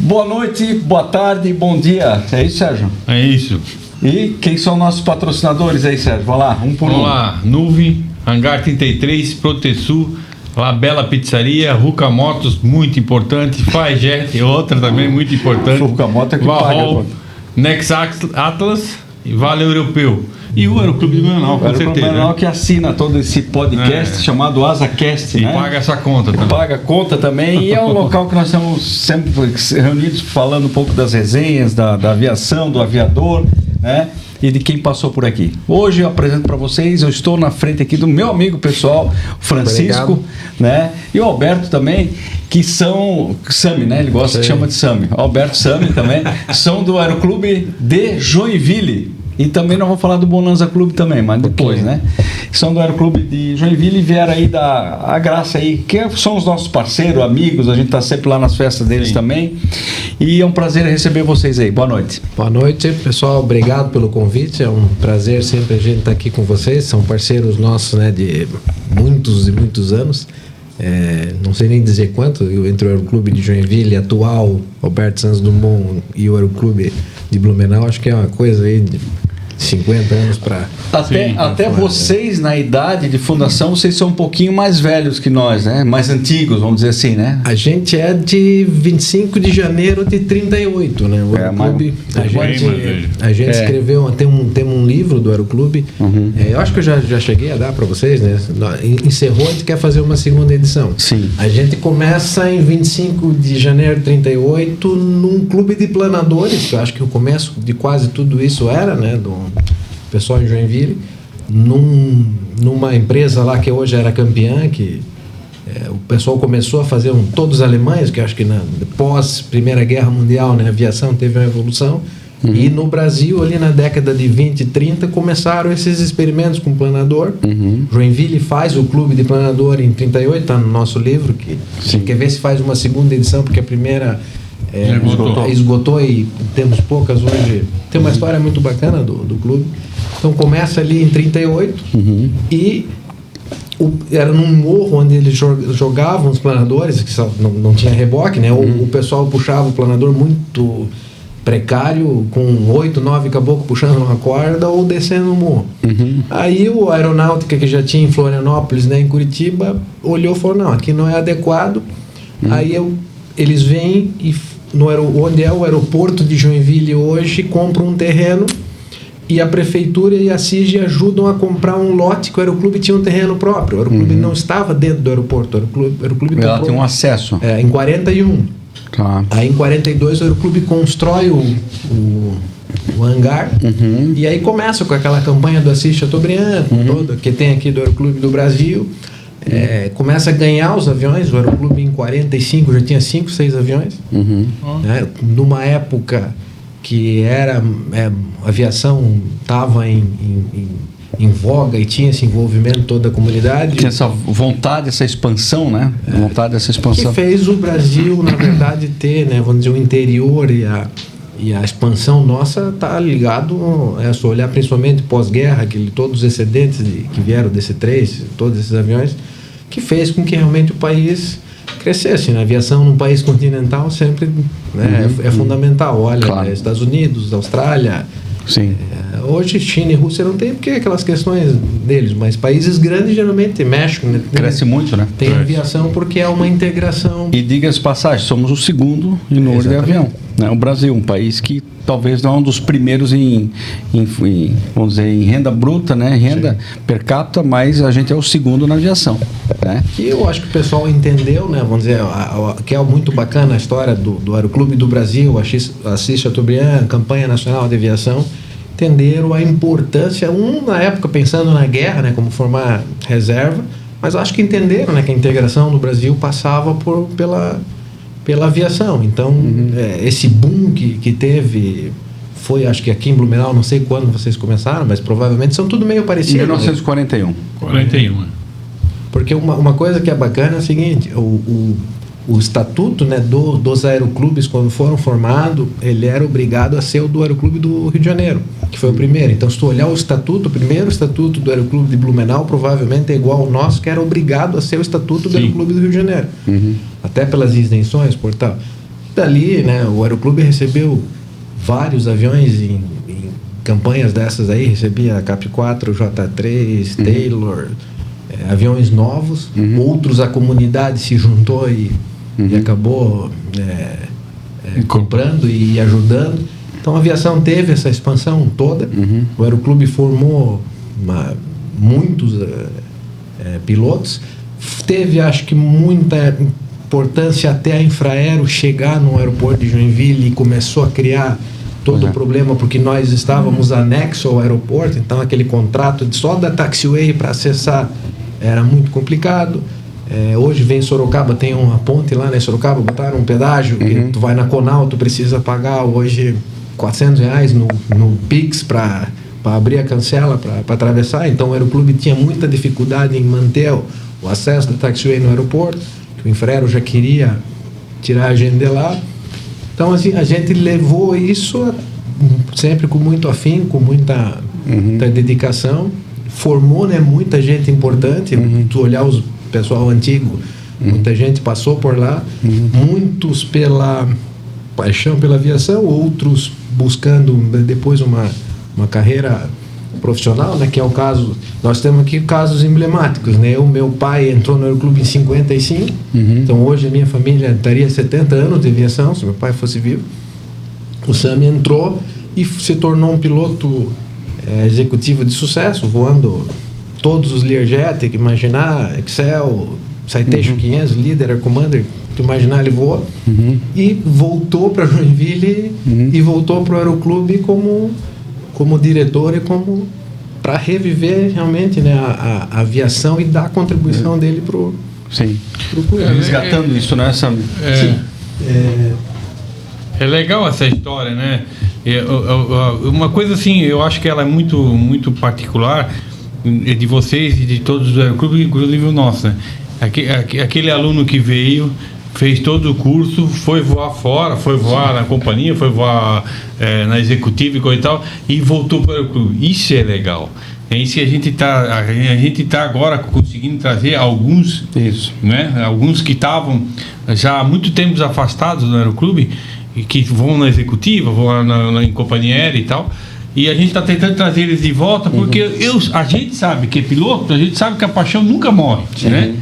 Boa noite, boa tarde, bom dia. É isso, Sérgio? É isso. E quem são nossos patrocinadores aí, Sérgio? Vamos lá, um por um. Vamos lá, Nuvem, Hangar 33, Protesul, Labela Pizzaria, Ruca Motos, muito importante, Fajet, outra também muito importante. Ruca Motos é que Valhall, paga. Nex Atlas e Vale Europeu. E o Aeroclube de Blumenau, com certeza. O Aeroclube de Blumenau que assina todo esse podcast chamado AsaCast, né? E paga essa conta também. Paga a conta também. E é um local que nós estamos sempre reunidos falando um pouco das resenhas, da aviação, do aviador, né? E de quem passou por aqui. Hoje eu apresento para vocês, eu estou na frente aqui do meu amigo pessoal, Francisco, obrigado, né? E o Alberto também, que são Sami, né? Ele gosta que chama de Sami. Alberto Sami também, são do Aeroclube de Joinville. E também nós vamos falar do Bonanza Clube também, mas depois, né? São do Aeroclube de Joinville e vieram aí dar a graça aí, que são os nossos parceiros, amigos, a gente tá sempre lá nas festas deles também. E é um prazer receber vocês aí. Boa noite. Boa noite, pessoal. Obrigado pelo convite. É um prazer sempre a gente estar aqui com vocês. São parceiros nossos, né, de muitos e muitos anos. Não sei nem dizer quanto, entre o Aeroclube de Joinville atual, Alberto Santos Dumont, e o Aeroclube de Blumenau, acho que é uma coisa aí de 50 anos para... Até vocês, na idade de fundação, vocês são um pouquinho mais velhos que nós, né? Mais antigos, vamos dizer assim, né? A gente é de 25 de janeiro de 38, né? O Aeroclube, a gente escreveu, tem um livro do Aeroclube, eu acho que eu já cheguei a dar para vocês, né? Encerrou, a gente quer fazer uma segunda edição. Sim. A gente começa em 25 de janeiro de 38 num clube de planadores, que eu acho que o começo de quase tudo isso era, né? Do pessoal em Joinville, numa empresa lá que hoje era campeã, que o pessoal começou a fazer todos alemães, que acho que pós Primeira Guerra Mundial, né, a aviação teve uma evolução, e no Brasil, ali na década de 20 e 30, começaram esses experimentos com planador. Joinville faz o clube de planador em 38, está no nosso livro, que quer ver se faz uma segunda edição, porque a primeira esgotou e temos poucas hoje. Tem uma história muito bacana do clube. Então começa ali em 38 e era num morro onde eles jogavam os planadores, que não tinha reboque, né? O pessoal puxava o planador muito precário, com 8, 9 caboclos puxando uma corda ou descendo no morro. Aí o Aeronáutica, que já tinha em Florianópolis, né, em Curitiba, olhou e falou, não, aqui não é adequado. Aí eles vêm e onde é o aeroporto de Joinville hoje, compram um terreno e a prefeitura e a CIG ajudam a comprar um lote, que o Aeroclube tinha um terreno próprio. O Aeroclube não estava dentro do aeroporto. O Aeroclube comprou, tem um acesso. Em 41. Tá. Aí em 42 o Aeroclube constrói o hangar e aí começa com aquela campanha do Assis Chateaubriand, que tem aqui do Aeroclube do Brasil. Começa a ganhar os aviões. O Aeroclube em 45 já tinha 5, 6 aviões, numa época que a aviação estava em voga e tinha esse envolvimento toda a comunidade. Tinha essa vontade, essa expansão, né? Que fez o Brasil, na verdade, ter, né, vamos dizer, o interior e a expansão nossa está ligado, se olhar principalmente pós-guerra, todos os excedentes que vieram desse 3, todos esses aviões, que fez com que realmente o país crescesse. A aviação num país continental sempre, né, é fundamental. Olha, claro. Estados Unidos, Austrália. Sim. Hoje China e Rússia não tem, porque aquelas questões deles, mas países grandes geralmente, México, né, cresce muito, né? Tem aviação porque é uma integração. E diga-se passagem, somos o segundo em número de avião, né? O Brasil, um país que talvez não é um dos primeiros vamos dizer, em renda bruta, né? Renda per capita, mas a gente é o segundo na aviação, né? E eu acho que o pessoal entendeu, né? Vamos dizer, que é muito bacana a história do Aeroclube do Brasil, Assis Chateaubriand, Campanha Nacional de Aviação, entenderam a importância, na época pensando na guerra, né? Como formar reserva, mas acho que entenderam, né? Que a integração no Brasil passava pela aviação. Então, esse boom que teve foi, acho que aqui em Blumenau, não sei quando vocês começaram, mas provavelmente são tudo meio parecido. 1941. 41. Porque uma coisa que é bacana é o seguinte, o estatuto, né, dos aeroclubes, quando foram formados, ele era obrigado a ser o do Aeroclube do Rio de Janeiro, que foi o primeiro. Então, se tu olhar o estatuto, o primeiro estatuto do Aeroclube de Blumenau provavelmente é igual ao nosso, que era obrigado a ser o estatuto do Aeroclube do Rio de Janeiro. Até pelas isenções, por tal. dali, né, o Aeroclube recebeu vários aviões em campanhas dessas aí, recebia Cap-4, J3, Taylor, aviões novos. Outros, a comunidade se juntou e acabou comprando e ajudando. Então a aviação teve essa expansão toda. O Aeroclube formou muitos pilotos. Teve, acho que, muita importância até a Infraero chegar no aeroporto de Joinville e começou a criar todo o problema, porque nós estávamos anexo ao aeroporto, então aquele contrato só da taxiway para acessar era muito complicado. Hoje vem em Sorocaba, tem uma ponte lá, né, Sorocaba, botaram um pedágio, que tu vai na Conal, tu precisa pagar hoje R$400 no Pix para abrir a cancela, para atravessar. Então o Aeroclube tinha muita dificuldade em manter o acesso da taxiway no aeroporto, que o Infraero já queria tirar a gente de lá. Então, assim, a gente levou isso sempre com muito afinco, com muita dedicação. Formou, né, muita gente importante. Tu olhar os pessoal antigo, muita gente passou por lá. Muitos pela paixão pela aviação, outros buscando depois uma carreira profissional, né, que é o caso. Nós temos aqui casos emblemáticos, né? O meu pai entrou no Aeroclube em 55, então hoje a minha família estaria 70 anos de aviação, se meu pai fosse vivo. O Sami entrou e se tornou um piloto executivo de sucesso, voando todos os Learjet, que imaginar, Excel, Citation 500, Leader, Air Commander, que imaginar, ele voou. E voltou para Joinville e voltou para o Aeroclube como diretor e como para reviver realmente, né, a aviação e dar a contribuição dele pro clube. Resgatando isso, né, Sami? Sim. É legal essa história, né? Uma coisa assim, eu acho que ela é muito, muito particular de vocês e de todos os aeroclubes, inclusive o nosso, né? Aquele aluno que veio, fez todo o curso, foi voar fora, foi voar na companhia, foi voar na executiva e coisa e tal, e voltou para o clube. Isso é legal. É isso que a gente está agora conseguindo trazer alguns, né? Alguns que estavam já há muito tempo afastados do aeroclube, e que vão na executiva, vão em companhia aérea e tal. E a gente está tentando trazer eles de volta, porque a gente sabe que é piloto, a gente sabe que a paixão nunca morre, né?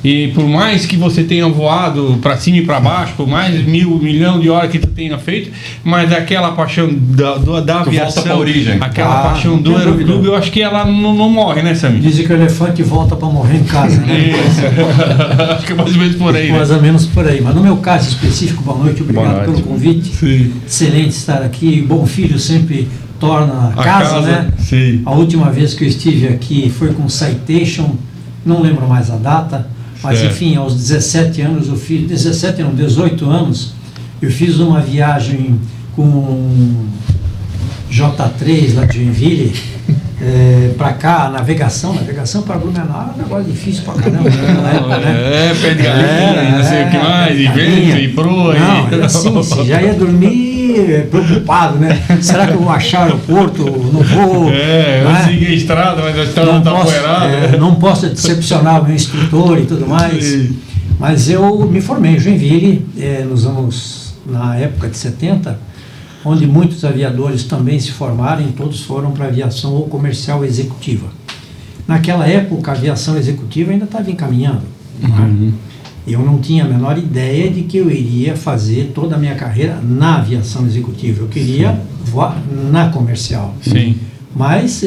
E por mais que você tenha voado para cima e para baixo, por mais 1.000 milhão de horas que tu tenha feito, mas aquela paixão da aviação, origem. Aquela paixão do aeroclube, eu acho que ela não morre, né, Sami? Dizem que o elefante volta para morrer em casa, né? Isso. Acho que é mais ou menos por aí. Mais ou menos por aí. Mas no meu caso específico, boa noite, obrigado pelo convite. Sim. Excelente estar aqui. Bom filho sempre torna a casa, né? Sim. A última vez que eu estive aqui foi com Citation, não lembro mais a data. Mas, enfim, aos 17 anos, 18 anos, eu fiz uma viagem com J3 lá de Joinville, para cá, navegação para Blumenau era um negócio difícil para caramba. Pé de galinha, não sei o que mais, e vento, e proa. Não, era assim, você já ia dormir preocupado, né? Será que eu vou achar o aeroporto? Não vou. Eu segui a estrada, mas a estrada não está poeirada. Não posso decepcionar o meu instrutor e tudo mais. Sim. Mas eu me formei em Joinville, na época de 70, onde muitos aviadores também se formaram, e todos foram para a aviação ou comercial executiva. Naquela época, a aviação executiva ainda estava encaminhando. Eu não tinha a menor ideia de que eu iria fazer toda a minha carreira na aviação executiva. Eu queria voar na comercial. Sim. Mas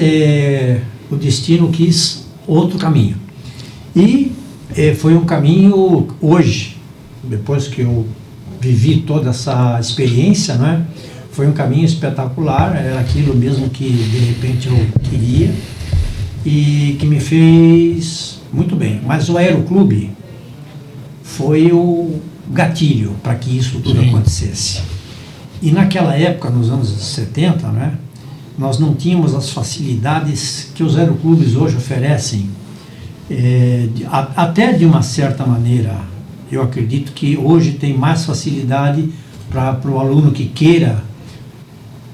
o destino quis outro caminho. E foi um caminho, hoje, depois que eu vivi toda essa experiência, né? Foi um caminho espetacular, era aquilo mesmo que de repente eu queria e que me fez muito bem. Mas o Aeroclube foi o gatilho para que isso tudo acontecesse. E naquela época, nos anos 70, né, nós não tínhamos as facilidades que os aeroclubes hoje oferecem. Até de uma certa maneira, eu acredito que hoje tem mais facilidade para o aluno que queira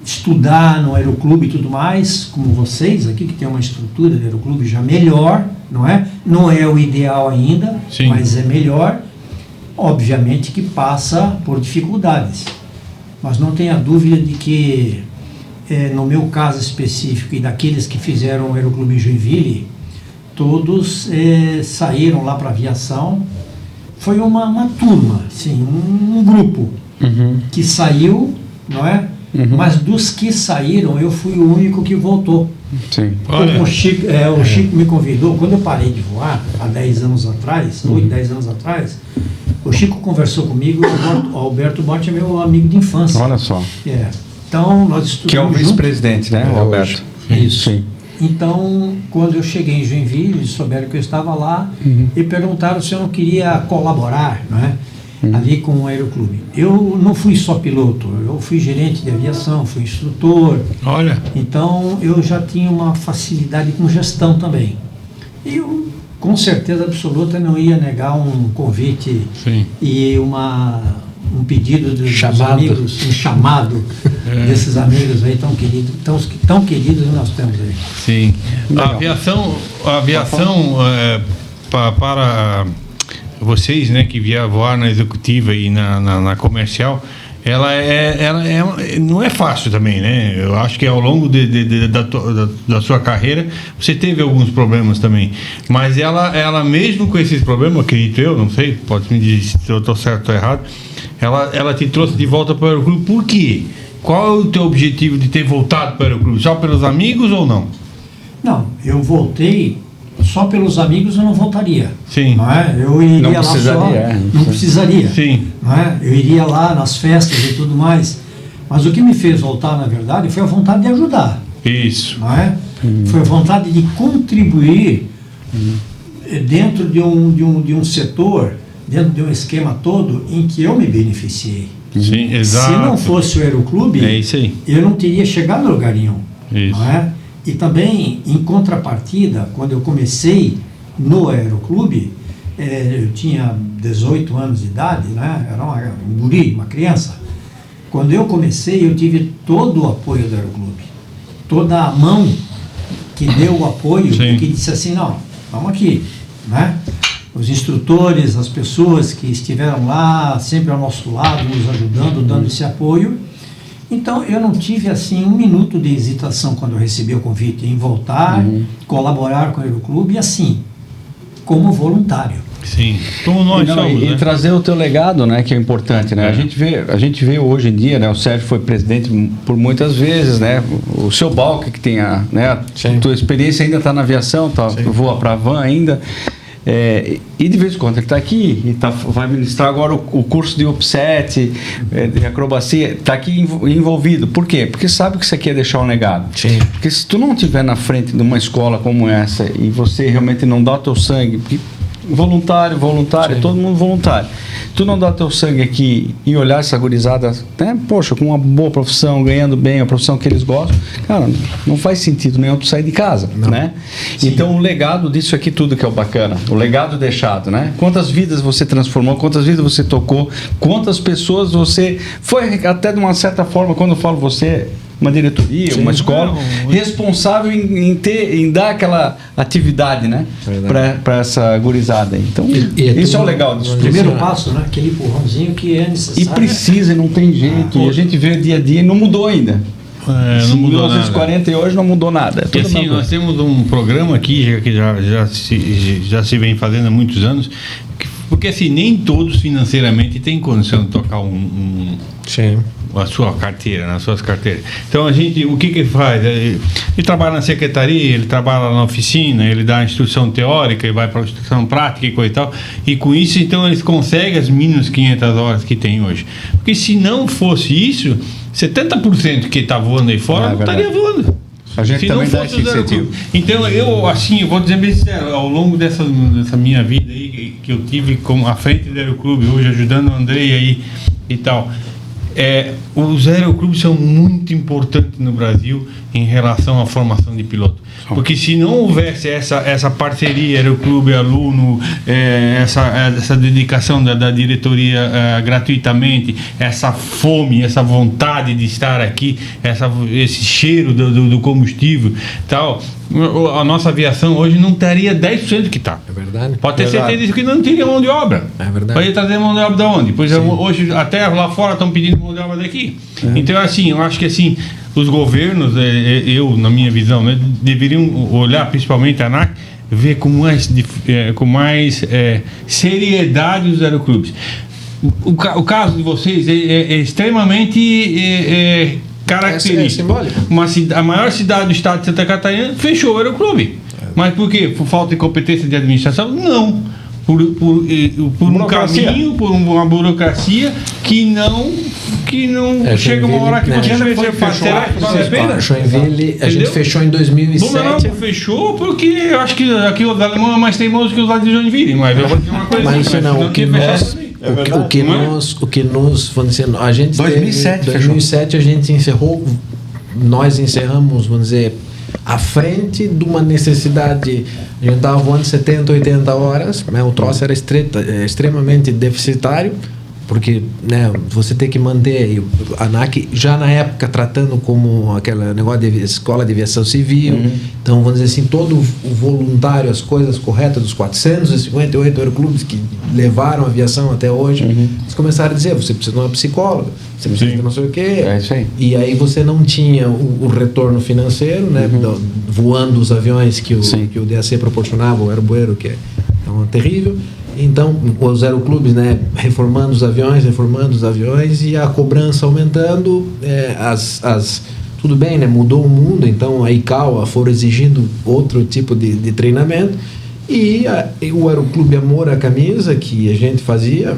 estudar no aeroclube e tudo mais, como vocês aqui, que tem uma estrutura de aeroclube já melhor, não é? Não é o ideal ainda, mas é melhor. obviamente que passa por dificuldades, mas não tenha dúvida de que, no meu caso específico e daqueles que fizeram o Aeroclube Joinville, todos saíram lá para a aviação. Foi uma turma, sim, um grupo que saiu, não é? Mas dos que saíram, eu fui o único que voltou. Sim. Como o Chico me convidou, quando eu parei de voar, há 10 anos atrás, 8, 10 anos atrás, o Chico conversou comigo, o Alberto Botti é meu amigo de infância. Olha só. Então, nós estudamos que é o vice-presidente, né, o Alberto? Isso. Sim. Então, quando eu cheguei em Joinville, eles souberam que eu estava lá e perguntaram se eu não queria colaborar, não é? Ali com o Aeroclube. Eu não fui só piloto, eu fui gerente de aviação, fui instrutor. Olha. Então, eu já tinha uma facilidade com gestão também. E eu, com certeza absoluta, não ia negar um convite e um pedido dos amigos, um chamado desses amigos aí tão queridos que nós temos aí. Sim. A aviação para vocês, né, que vieram voar na executiva e na comercial, ela não é fácil também, né? Eu acho que ao longo da sua carreira você teve alguns problemas também, mas ela mesmo com esses problemas, acredito eu, não sei, pode me dizer se eu estou certo ou errado, ela te trouxe de volta para o Aeroclube. Por quê? Qual é o teu objetivo de ter voltado para o Aeroclube? Só pelos amigos ou não? Não, eu voltei só pelos amigos, eu não voltaria. Sim. Não é? Eu iria não precisaria, lá só. Não precisaria. Sim. Não é? Eu iria lá nas festas e tudo mais. Mas o que me fez voltar, na verdade, foi a vontade de ajudar. Isso. Não é? Foi a vontade de contribuir dentro de um setor, dentro de um esquema todo em que eu me beneficiei. Sim, exato. Se não fosse o Aeroclube, isso aí. eu não teria chegado no lugar nenhum. Isso. Não é? E também, em contrapartida, quando eu comecei no Aeroclube, eu tinha 18 anos de idade, né? Era um guri, uma criança. Quando eu comecei, eu tive todo o apoio do Aeroclube. Toda a mão que deu o apoio, que disse assim, não, vamos aqui, né? Os instrutores, as pessoas que estiveram lá, sempre ao nosso lado, nos ajudando, dando esse apoio. Então, eu não tive, assim, um minuto de hesitação quando eu recebi o convite em voltar, colaborar com o Aeroclube, e assim, como voluntário. Sim, como nós somos, e trazer o teu legado, né, que é importante, né? A gente vê hoje em dia, né, o Sérgio foi presidente por muitas vezes, né? O seu Balca, que tem a tua experiência ainda está na aviação, voa para a van ainda. E de vez em quando ele está aqui e vai ministrar agora o curso de upset, de acrobacia, está aqui envolvido. Por quê? Porque sabe que isso aqui é deixar um legado. Sim. Porque se tu não estiver na frente de uma escola como essa e você realmente não dá o teu sangue, voluntário, Sim. todo mundo voluntário, tu não dá teu sangue aqui e olhar essa gurizada, né? Poxa, com uma boa profissão, ganhando bem, a profissão que eles gostam, cara, não faz sentido nenhum tu sair de casa, né? Sim. Então o legado disso aqui tudo que é o bacana, o legado deixado, né? Quantas vidas você transformou, quantas vidas você tocou, quantas pessoas você foi, até de uma certa forma, quando eu falo você, uma diretoria, uma escola, responsável em dar aquela atividade, né, para essa gurizada. Então, isso é o legal disso. O primeiro passo, né, aquele empurrãozinho que é necessário. E precisa, e não tem jeito. E a gente vê dia a dia e não mudou ainda. Não mudou 1940 nada. E hoje não mudou nada. E assim, nós temos um programa aqui que já se vem fazendo há muitos anos, porque assim, nem todos financeiramente têm condição de tocar Sim. a sua carteira, nas suas carteiras. Então a gente, o que ele faz? Ele trabalha na secretaria, ele trabalha na oficina, ele dá a instrução teórica, ele vai para a instrução prática e coisa e tal. E com isso, então, eles conseguem as mínimas 500 horas que tem hoje. Porque se não fosse isso, 70% que está voando aí fora não estaria voando. A gente também dá esse incentivo. Então, eu vou dizer bem sincero, ao longo dessa minha vida aí, que eu tive à frente do Aeroclube, hoje ajudando o Andrei aí e tal, os aeroclubes são muito importantes no Brasil em relação à formação de piloto. Porque se não houvesse essa parceria aeroclube-aluno, essa dedicação da diretoria gratuitamente, essa fome, essa vontade de estar aqui, esse cheiro do combustível tal, a nossa aviação hoje não teria 10% que está. É verdade. Pode ter Verdade. certeza disso, que não teria mão de obra. É verdade. Vai trazer mão de obra de onde? Pois hoje até lá fora estão pedindo mão de obra daqui. Então, assim, eu acho que assim, os governos, eu, na minha visão, né, deveriam olhar principalmente a ANAC, ver com mais seriedade os aeroclubes. O caso de vocês é extremamente característico. É simbólico. A maior cidade do estado de Santa Catarina fechou o aeroclube. Mas por quê? Por falta de competência de administração? Não. Por um caminho, por uma burocracia que não chega uma hora que você vai ser parceiro. Joinville, a gente fechou em 2007. Blumenau fechou porque eu acho que aqui os alemães é mais teimoso que os lá de Joinville. Mas eu vou dizer uma coisa. Mas não, o que nos, vamos dizer, a gente 2007 a gente encerrou, nós encerramos, vamos dizer, à frente de uma necessidade. A gente estava voando 70, 80 horas, né? O troço era extremamente deficitário, porque, né, você tem que manter a ANAC já na época tratando como aquele negócio de escola de aviação civil. Então, vamos dizer assim, todo o voluntário, as coisas corretas dos 458 aeroclubes que levaram a aviação até hoje, eles começaram a dizer: você precisa de uma psicóloga, você precisa de não sei o quê. É isso aí. E aí você não tinha o retorno financeiro, né, voando os aviões que o DAC proporcionava, o aerobueiro, que é terrível. Então, os aeroclubes, né, reformando os aviões e a cobrança aumentando, tudo bem, né, mudou o mundo, então a ICAO foram exigindo outro tipo de treinamento e o aeroclube Amor à Camisa, que a gente fazia,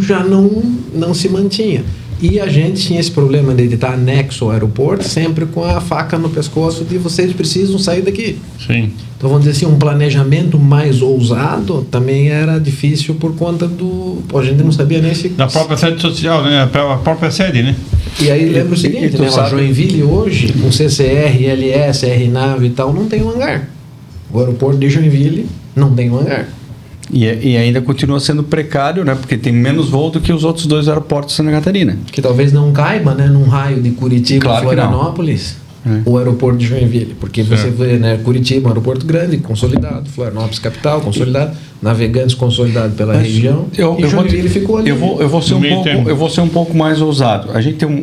já não se mantinha. E a gente tinha esse problema de estar anexo ao aeroporto, sempre com a faca no pescoço de vocês precisam sair daqui. Sim. Então, vamos dizer assim, um planejamento mais ousado também era difícil por conta a gente não sabia nem se... Da própria sede social, né? A própria sede, né? E aí lembra o seguinte, né? A Joinville hoje, com CCR, LS, RNAV e tal, não tem um hangar. O aeroporto de Joinville não tem um hangar. E ainda continua sendo precário, né? Porque tem menos voo do que os outros dois aeroportos de Santa Catarina. Que talvez não caiba, né? Num raio de Curitiba, claro, Florianópolis, o aeroporto de Joinville. Porque você vê, né? Curitiba, um aeroporto grande, consolidado. Florianópolis, capital, consolidado. Navegantes, consolidado pela região. E Joinville ficou ali. Eu vou ser um pouco mais ousado. A gente tem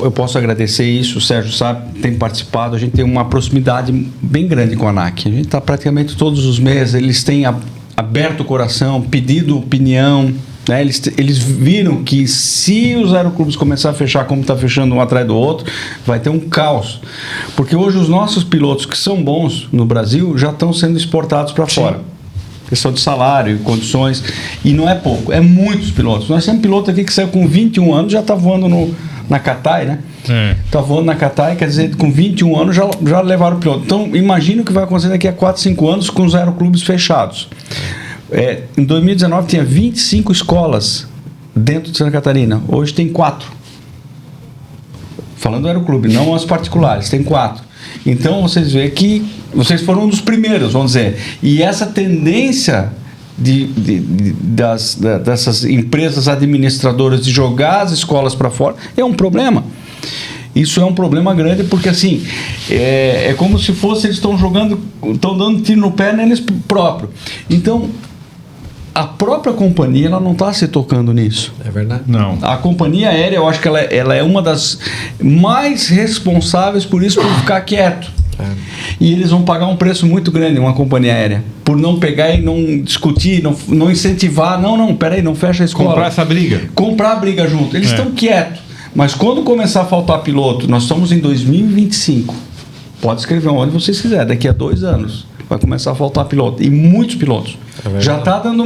eu posso agradecer isso, o Sérgio sabe, tem participado, a gente tem uma proximidade bem grande com a ANAC. A gente está praticamente todos os meses, eles têm aberto o coração, pedido opinião, né? Eles viram que se os aeroclubes começarem a fechar como está fechando um atrás do outro, vai ter um caos. Porque hoje os nossos pilotos que são bons no Brasil já estão sendo exportados para fora. Questão de salário, condições, e não é pouco, é muitos pilotos. Nós temos um piloto aqui que saiu com 21 anos, já está voando na Catai, né? Está voando na Catai, quer dizer, com 21 anos já levaram o piloto. Então, imagina o que vai acontecer daqui a 4, 5 anos com os aeroclubes fechados. Em 2019 tinha 25 escolas dentro de Santa Catarina, hoje tem 4. Falando do aeroclube, não as particulares, tem 4. Então, vocês veem que vocês foram um dos primeiros, vamos dizer. E essa tendência dessas empresas administradoras de jogar as escolas para fora é um problema. Isso é um problema grande porque assim é como se fosse eles estão dando tiro no pé neles próprio. Então a própria companhia ela não está se tocando nisso. É verdade. Não. A companhia aérea, eu acho que ela é uma das mais responsáveis por isso, por ficar quieto. E eles vão pagar um preço muito grande, uma companhia aérea, por não pegar e não discutir, não incentivar. Não, peraí, não fecha a escola. Comprar essa briga. Comprar a briga junto. Eles estão quietos. Mas quando começar a faltar piloto, nós estamos em 2025. Pode escrever onde vocês quiserem, daqui a 2 anos vai começar a faltar piloto. E muitos pilotos. Já está dando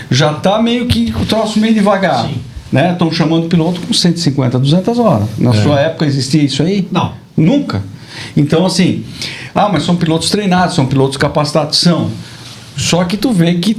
já está meio que o troço meio devagar. Sim. Né? Estão chamando piloto com 150, 200 horas. Na sua época existia isso aí? Não. Nunca. Então, assim, mas são pilotos treinados, são pilotos capacitados, são. Só que tu vê que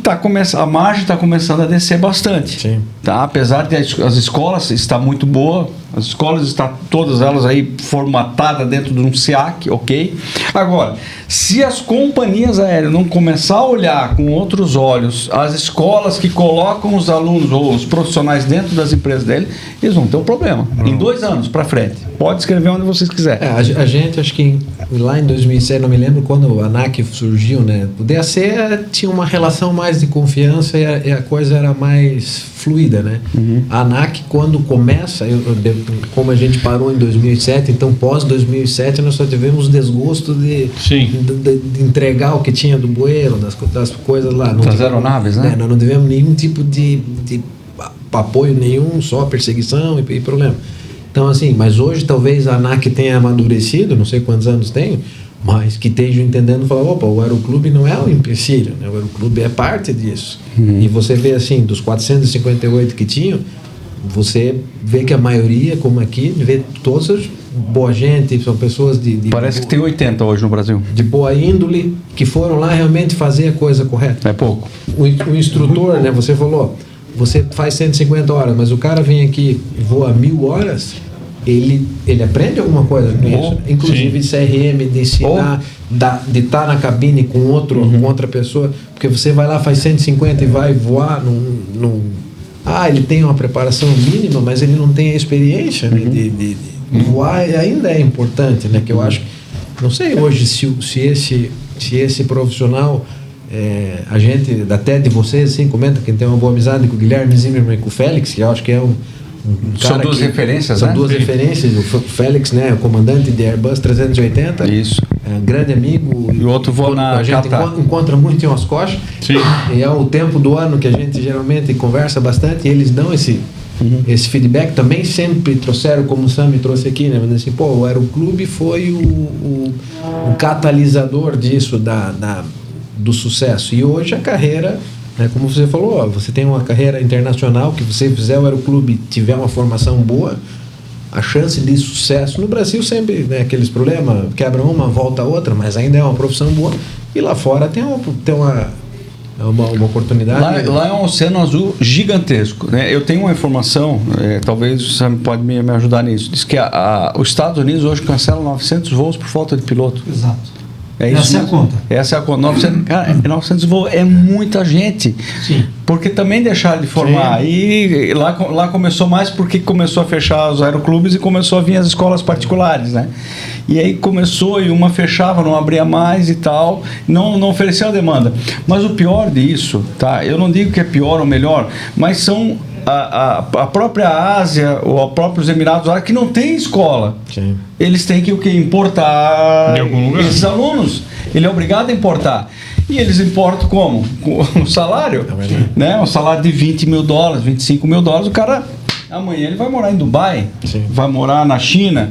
a margem está começando a descer bastante. Sim. Tá? Apesar de as escolas estar muito boa, As escolas estão todas elas aí formatadas dentro de um SEAC, ok? Agora, se as companhias aéreas não começar a olhar com outros olhos as escolas que colocam os alunos ou os profissionais dentro das empresas dele, eles vão ter um problema. Em 2 anos para frente. Pode escrever onde vocês quiserem. A gente, acho que lá em 2007, não me lembro quando a ANAC surgiu, né? O DAC tinha uma relação mais de confiança e a coisa era mais fluida, né? A ANAC, quando começa, como a gente parou em 2007, então pós 2007 nós só tivemos desgosto de entregar o que tinha do bueiro, das coisas lá. Das aeronaves, né? Nós não tivemos nenhum tipo de apoio nenhum, só perseguição e problema. Então, assim, mas hoje talvez a ANAC tenha amadurecido, não sei quantos anos tem, mas que estejam entendendo e falar, opa, o aeroclube não é um empecilho, né? O aeroclube é parte disso. E você vê assim, dos 458 que tinham, você vê que a maioria, como aqui, vê todas boa gente, são pessoas Parece que tem 80 hoje no Brasil. De boa índole, que foram lá realmente fazer a coisa correta. É pouco. O instrutor, né, você falou, você faz 150 horas, mas o cara vem aqui e voa 1000 horas, ele aprende alguma coisa com isso. Inclusive de CRM, de ensinar, de estar na cabine com outra pessoa, porque você vai lá, faz 150 e vai voar ele tem uma preparação mínima, mas ele não tem a experiência, né, de voar ainda é importante, né, que eu acho, não sei hoje se esse profissional, a gente, até de vocês, assim, comenta que tem uma boa amizade com o Guilherme Zimmermann e com o Félix, que eu acho que é um cara. São duas referências, são né? Duas referências. O Félix, né, o comandante de Airbus 380. Isso. É um grande amigo. E o outro voa na a gente encontra muito em Oscosh. Sim. E é o tempo do ano que a gente geralmente conversa bastante, e eles dão esse feedback. Também sempre trouxeram, como o Sam me trouxe aqui, né? Mas assim, o Aeroclube foi o catalisador disso, do sucesso. E hoje a carreira, né, como você falou, você tem uma carreira internacional, que você fizer o Aeroclube, tiver uma formação boa, a chance de sucesso no Brasil sempre, né, aqueles problemas, quebra uma, volta a outra, mas ainda é uma profissão boa. E lá fora tem uma oportunidade. Lá é um oceano azul gigantesco, né? Eu tenho uma informação, talvez o Sam pode me ajudar nisso. Diz que os Estados Unidos hoje cancelam 900 voos por falta de piloto. Exato. Essa é a conta. Essa é a conta. 900 voos é muita gente. Sim. Porque também deixaram de formar. Sim. E lá começou mais porque começou a fechar os aeroclubes e começou a vir as escolas particulares, né? E aí começou e uma fechava, não abria mais e tal, não ofereceu a demanda. Mas o pior disso, tá? Eu não digo que é pior ou melhor, mas são a própria Ásia ou os próprios Emirados Árabes que não tem escola. Sim. Eles têm que importar de algum lugar. Esses alunos. Ele é obrigado a importar. E eles importam como? Com o salário. Né? Um salário de $20 mil, $25 mil. O cara, amanhã ele vai morar em Dubai, vai morar na China,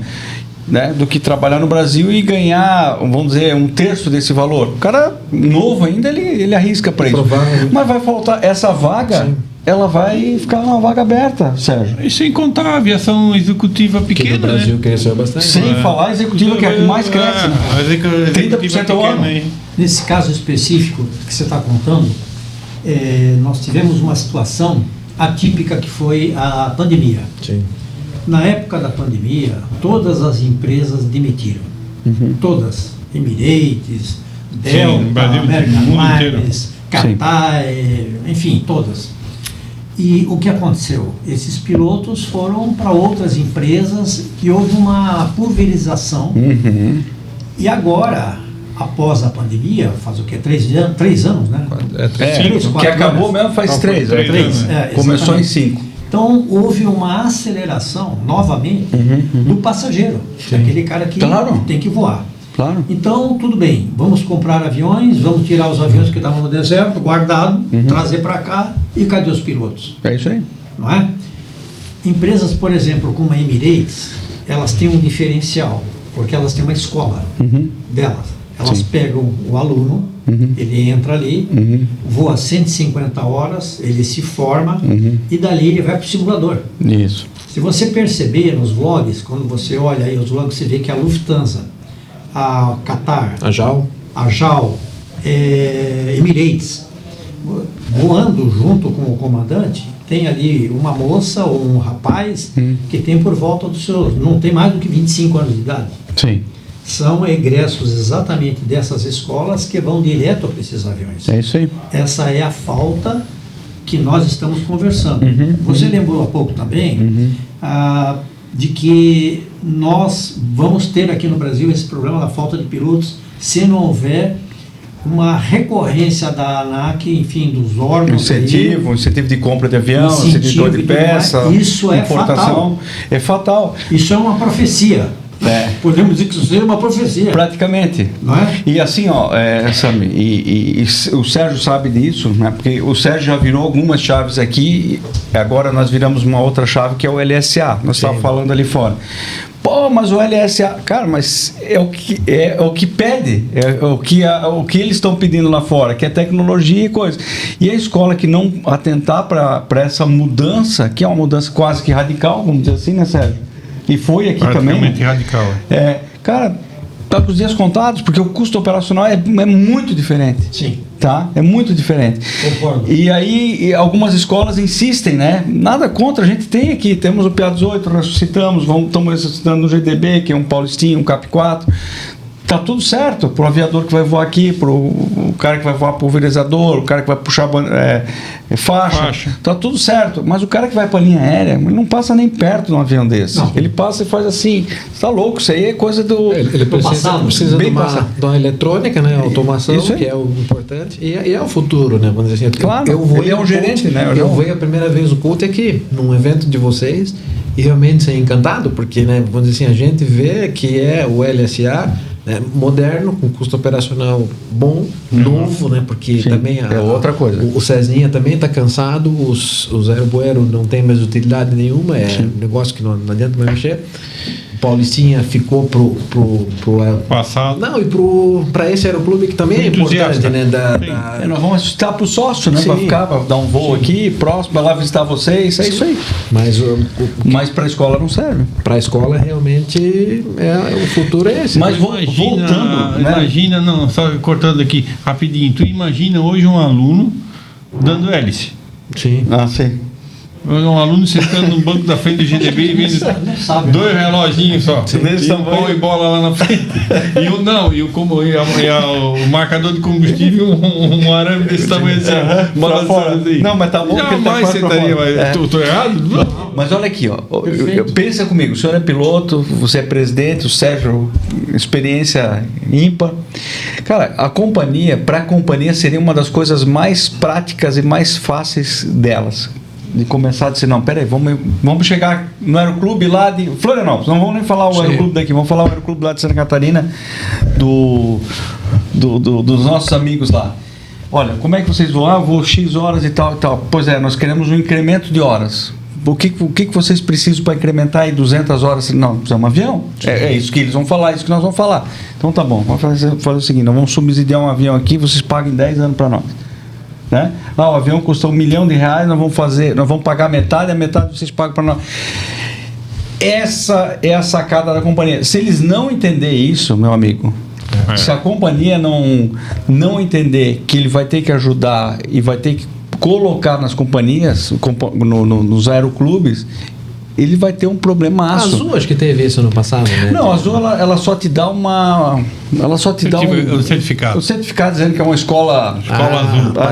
né? Do que trabalhar no Brasil e ganhar, vamos dizer, 1/3 desse valor. O cara novo ainda, ele arrisca para isso. Mas vai faltar essa vaga. Sim. Ela vai ficar uma vaga aberta, Sérgio. E sem contar a aviação executiva pequena, que no Brasil, né? Cresceu bastante. Sem falar a executiva, que é a que mais cresce. Né? 30% ao ano. Nesse caso específico que você está contando, nós tivemos uma situação atípica que foi a pandemia. Sim. Na época da pandemia, todas as empresas demitiram. Todas. Emirates, Delta, American Airlines, Qatar, enfim, todas. E o que aconteceu? Esses pilotos foram para outras empresas e houve uma pulverização. E agora, após a pandemia, faz o quê? 3 anos, né? 3, 4 que acabou anos. Mesmo faz 3. Começou em 5. Então, houve uma aceleração, novamente, do passageiro. Aquele cara que tem que voar. Claro. Então, tudo bem, vamos comprar aviões, vamos tirar os aviões que estavam no deserto, guardado, trazer para cá, e cadê os pilotos? É isso aí. Não é? Empresas, por exemplo, como a Emirates, elas têm um diferencial, porque elas têm uma escola delas. Elas pegam o aluno, ele entra ali, voa 150 horas, ele se forma, e dali ele vai para o simulador. Isso. Se você perceber nos vlogs, quando você olha aí os vlogs, você vê que a Lufthansa, a Qatar, a JAL, Emirates, voando junto com o comandante, tem ali uma moça ou um rapaz que tem por volta dos seus, não tem mais do que 25 anos de idade. Sim. São egressos exatamente dessas escolas que vão direto para esses aviões. É isso aí. Essa é a falta que nós estamos conversando. Você lembrou há pouco também de que nós vamos ter aqui no Brasil esse problema da falta de pilotos se não houver uma recorrência da ANAC, enfim, dos órgãos. Incentivo de compra de avião, incentivo de peça, isso é fatal. É fatal. Isso é uma profecia. Podemos dizer que isso seja uma profecia. Praticamente. Não é? E assim, Sami, e o Sérgio sabe disso, né? Porque o Sérgio já virou algumas chaves aqui, agora nós viramos uma outra chave que é o LSA. Nós estávamos falando ali fora. Pô, mas o LSA, cara, mas é o que pede, o que eles estão pedindo lá fora, que é tecnologia e coisa. E a escola que não atentar para essa mudança, que é uma mudança quase que radical, vamos dizer assim, né, Sérgio? E foi aqui também. Radical. Cara, tá com os dias contados, porque o custo operacional é muito diferente. Sim. Tá? É muito diferente. Concordo. E aí, algumas escolas insistem, né? Nada contra, a gente tem aqui, temos o PA 18, ressuscitamos, estamos ressuscitando no GDB, que é um Paulistinho, um CAP 4. Tá tudo certo pro aviador que vai voar aqui, pro cara que vai voar pulverizador, o cara que vai puxar faixa. Tá tudo certo. Mas o cara que vai pra linha aérea, ele não passa nem perto de um avião desse. Não. Ele passa e faz assim. Você tá louco, isso aí é coisa do. Ele precisa de uma eletrônica, né? Automação, que é o importante. E é o futuro, né? Vamos dizer assim. Claro, ele é um gerente, né? Eu vou a primeira vez o culto aqui, num evento de vocês, e realmente ser encantado, porque, né, vamos dizer assim, a gente vê que é o LSA. Moderno, com custo operacional bom, novo, né? Porque também é outra coisa. O Cezinha também está cansado, os Aerobuero não tem mais utilidade nenhuma, um negócio que não adianta mais mexer. Paulistinha ficou pro passado. Não, e para esse aeroclube que também é importante, né? Nós vamos assustar pro sócio, né? Para ficar, para dar um voo aqui, próximo, para lá visitar vocês, é isso aí. Mas para a escola não serve. Para a escola realmente o futuro é esse. Mas voltando, né? Imagina, não, só cortando aqui rapidinho. Tu imagina hoje um aluno dando hélice. Sim. Sim. Um aluno sentando no banco da frente do GDB e vendo 2 reloginhos só. E bola lá na frente. O marcador de combustível, um arame desse tamanho assim. Não, mas tá bom. Jamais sentaria, mas tô errado? Não. Mas olha aqui, pensa comigo, o senhor é piloto, você é presidente, o Sérgio, experiência ímpar. Cara, para a companhia seria uma das coisas mais práticas e mais fáceis delas. De começar a dizer, não, peraí, vamos chegar no aeroclube lá de Florianópolis, não vamos nem falar o aeroclube daqui, vamos falar o aeroclube lá de Santa Catarina, dos nossos amigos lá. Olha, como é que vocês vão? Eu vou X horas e tal e tal. Pois é, nós queremos um incremento de horas. O que vocês precisam para incrementar aí 200 horas? Não, precisamos de um avião. É isso que eles vão falar, é isso que nós vamos falar. Então tá bom, vamos fazer o seguinte, nós vamos subsidiar um avião aqui, vocês pagam em 10 anos para nós. Né? O avião custa R$1 milhão, nós vamos pagar metade, a metade vocês pagam para nós. Essa é a sacada da companhia. Se eles não entenderem isso, meu amigo, se a companhia não entender que ele vai ter que ajudar e vai ter que colocar nas companhias, nos aeroclubes, ele vai ter um problemaço. A Azul acho que teve isso no passado, né? Não, a Azul ela só te dá o certificado. O certificado dizendo que é uma escola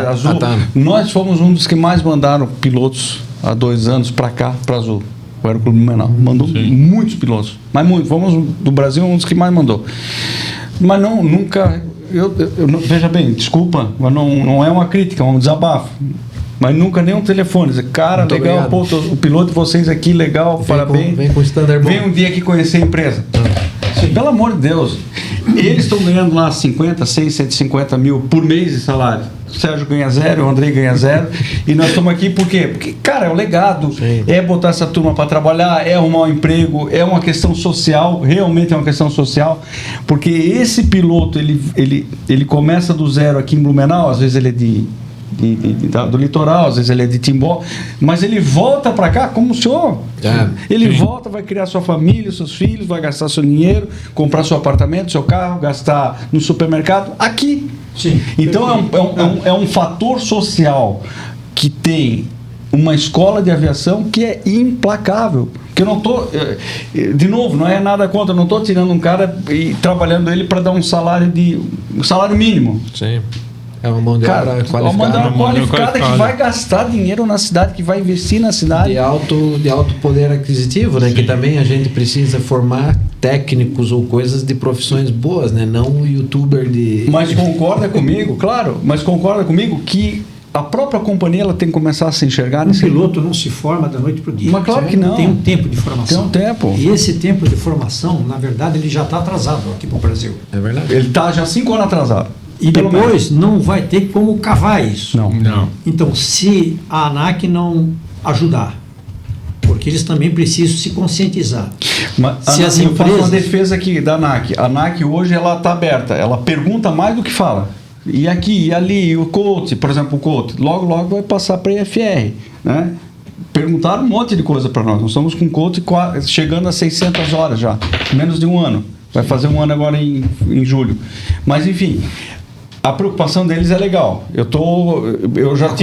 azul. Tá. Nós fomos um dos que mais mandaram pilotos há 2 anos para cá, para Azul. O Aeroclube Blumenau mandou muitos pilotos, mas muito. Fomos do Brasil um dos que mais mandou. Mas nunca. Veja bem, desculpa, mas não é uma crítica, é um desabafo. Mas nunca nem um telefone. Dizer, cara, muito legal, pô, o piloto de vocês aqui, legal, parabéns. Vem com o standard bom. Vem um dia aqui conhecer a empresa. Pelo amor de Deus. Eles estão ganhando lá 150 mil por mês de salário. O Sérgio ganha 0, o Andrei ganha 0. E nós estamos aqui por quê? Porque, cara, é o legado. Sim. É botar essa turma para trabalhar, é arrumar um emprego, é uma questão social, realmente é uma questão social. Porque esse piloto, ele começa do zero aqui em Blumenau, às vezes ele é do litoral, às vezes ele é de Timbó, mas ele volta para cá como o senhor. Ele volta, vai criar sua família, seus filhos, vai gastar seu dinheiro, comprar seu apartamento, seu carro, gastar no supermercado aqui. Sim. Então é um fator social que tem uma escola de aviação que é implacável. Que eu não estou, de novo, não é nada contra, eu não estou tirando um cara e trabalhando ele para dar um salário mínimo. Sim. É uma mão de obra qualificada. Uma mão de obra qualificada que vai gastar dinheiro na cidade, que vai investir na cidade. De alto poder aquisitivo, né? Sim. Que também a gente precisa formar técnicos ou coisas de profissões boas, né? Não um youtuber de... Mas concorda comigo, claro, mas concorda comigo que a própria companhia ela tem que começar a se enxergar nesse... piloto não se forma da noite para o dia. Mas claro que não. Tem um tempo de formação. Tem um tempo. E esse tempo de formação, na verdade, ele já está atrasado aqui para o Brasil. É verdade. Ele está já 5 anos atrasado. E depois não vai ter como cavar isso. Não. Então, se a ANAC não ajudar, porque eles também precisam se conscientizar. Mas se as empresas... Eu faço uma defesa aqui da ANAC. A ANAC hoje ela está aberta. Ela pergunta mais do que fala. E aqui, e ali, o COAT, por exemplo, o COAT, logo vai passar para a IFR, né? Perguntaram um monte de coisa para nós. Nós estamos com o COAT chegando a 600 horas já, menos de um ano. Vai fazer um ano agora em julho. Mas, enfim... A preocupação deles é legal. Eu já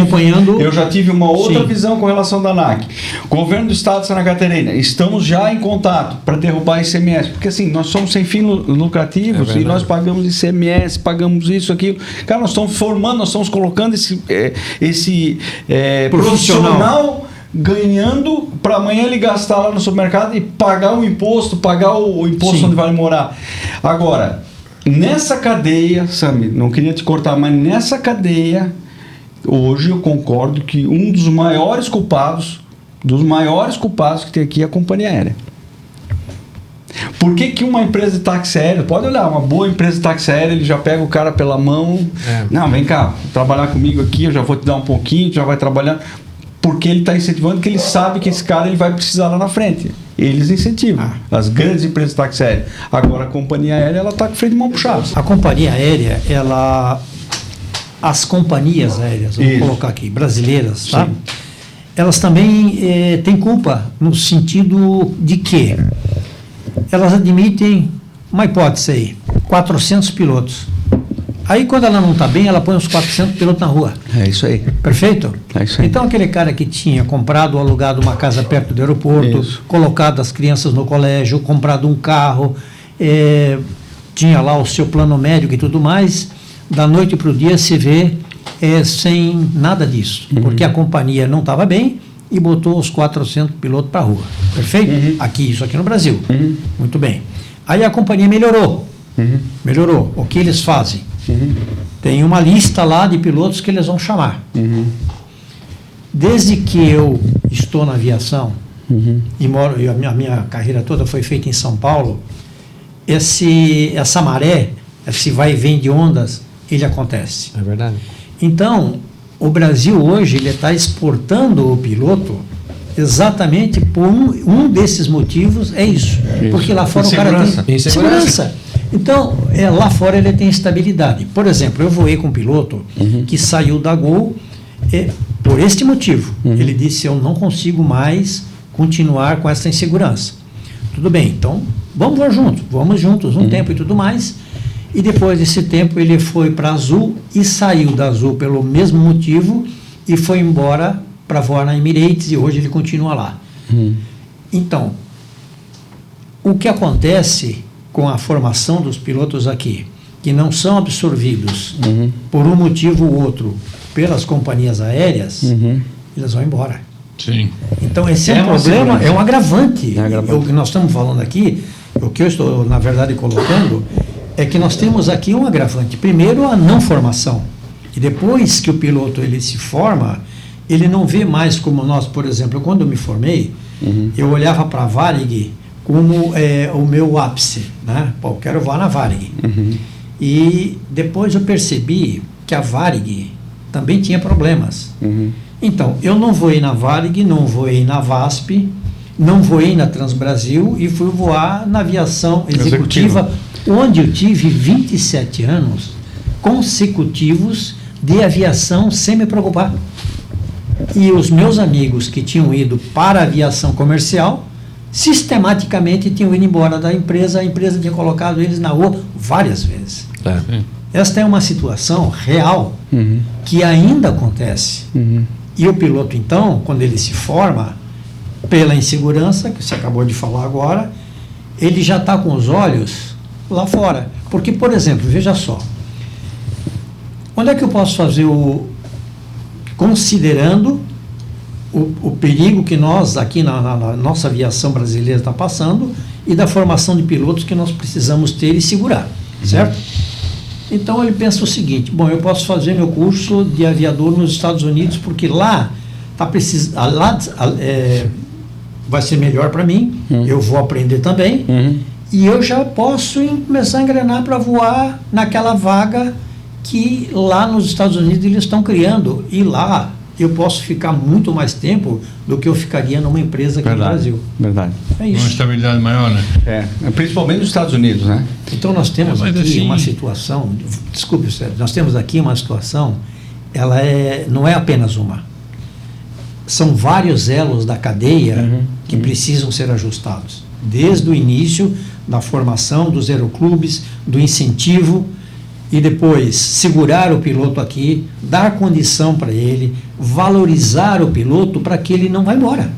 tive uma outra visão com relação da ANAC. Governo do Estado de Santa Catarina, estamos já em contato para derrubar ICMS, porque assim, nós somos sem fins lucrativos e nós pagamos ICMS, pagamos isso, aquilo. Cara, nós estamos formando, nós estamos colocando esse profissional ganhando para amanhã ele gastar lá no supermercado e pagar o imposto Sim. Onde vai morar. Agora, nessa cadeia, Sami, não queria te cortar, mas nessa cadeia, hoje eu concordo que um dos maiores culpados que tem aqui é a companhia aérea. Por que uma empresa de táxi aéreo, pode olhar, uma boa empresa de táxi aéreo, ele já pega o cara pela mão, não, vem cá, trabalhar comigo aqui, eu já vou te dar um pouquinho, já vai trabalhar, porque ele está incentivando, que ele sabe que esse cara ele vai precisar lá na frente. Eles incentivam. As grandes empresas de táxi aéreo. Agora a companhia aérea ela está com freio de mão puxado. A companhia aérea, as companhias aéreas, vamos colocar aqui, brasileiras, tá? Elas também têm culpa no sentido de que elas admitem uma hipótese aí, 400 pilotos. Aí, quando ela não está bem, ela põe os 400 pilotos na rua. É isso aí. Perfeito? É isso aí. Então, aquele cara que tinha comprado ou alugado uma casa perto do aeroporto, colocado as crianças no colégio, comprado um carro, tinha lá o seu plano médico e tudo mais, da noite para o dia se vê sem nada disso. Porque a companhia não estava bem e botou os 400 pilotos para a rua. Perfeito? Isso aqui no Brasil. Muito bem. Aí a companhia melhorou. Melhorou. O que eles fazem? Tem uma lista lá de pilotos que eles vão chamar. Desde que eu estou na aviação e moro, a minha carreira toda foi feita em São Paulo, essa maré, esse vai e vem de ondas, ele acontece. É verdade. Então, o Brasil hoje ele está exportando o piloto exatamente por um desses motivos, é isso. Porque lá fora o cara tem segurança. Então, lá fora ele tem estabilidade. Por exemplo, eu voei com um piloto que saiu da Gol por este motivo. Ele disse, eu não consigo mais continuar com essa insegurança. Tudo bem, então vamos juntos um tempo e tudo mais. E depois desse tempo ele foi para a Azul e saiu da Azul pelo mesmo motivo e foi embora para voar na Emirates e hoje ele continua lá. Então, o que acontece com a formação dos pilotos aqui, que não são absorvidos por um motivo ou outro pelas companhias aéreas, eles vão embora. Sim. Então esse é um problema, é um agravante. O que nós estamos falando aqui, o que eu estou, na verdade, colocando, é que nós temos aqui um agravante. Primeiro, a não formação. E depois que o piloto ele se forma, ele não vê mais como nós, por exemplo, quando eu me formei, eu olhava para a Varig como o meu ápice, né? Pô, eu quero voar na Varig. E depois eu percebi que a Varig também tinha problemas. Então, eu não voei na Varig, não voei na VASP, não voei na Transbrasil e fui voar na aviação executiva, onde eu tive 27 anos consecutivos de aviação sem me preocupar. E os meus amigos que tinham ido para a aviação comercial, sistematicamente tinham ido embora da empresa, a empresa tinha colocado eles na rua várias vezes. Esta é uma situação real que ainda acontece. E o piloto, então, quando ele se forma, pela insegurança, que você acabou de falar agora, ele já está com os olhos lá fora. Porque, por exemplo, veja só, onde é que eu posso fazer considerando o perigo que nós, aqui na nossa aviação brasileira, está passando, e da formação de pilotos que nós precisamos ter e segurar, certo? Então ele pensa o seguinte: bom, eu posso fazer meu curso de aviador nos Estados Unidos, porque lá vai ser melhor para mim, eu vou aprender também, e eu já posso começar a engrenar para voar naquela vaga que lá nos Estados Unidos eles estão criando, e lá eu posso ficar muito mais tempo do que eu ficaria numa empresa aqui no Brasil. Verdade. É isso. Uma estabilidade maior, né? Principalmente nos Estados Unidos, né? Então nós temos aqui assim, uma situação, desculpe, Sérgio, nós temos aqui uma situação, ela não é apenas uma. São vários elos da cadeia que precisam ser ajustados. Desde o início da formação dos aeroclubes, do incentivo, e depois segurar o piloto aqui, dar condição para ele, valorizar o piloto para que ele não vá embora.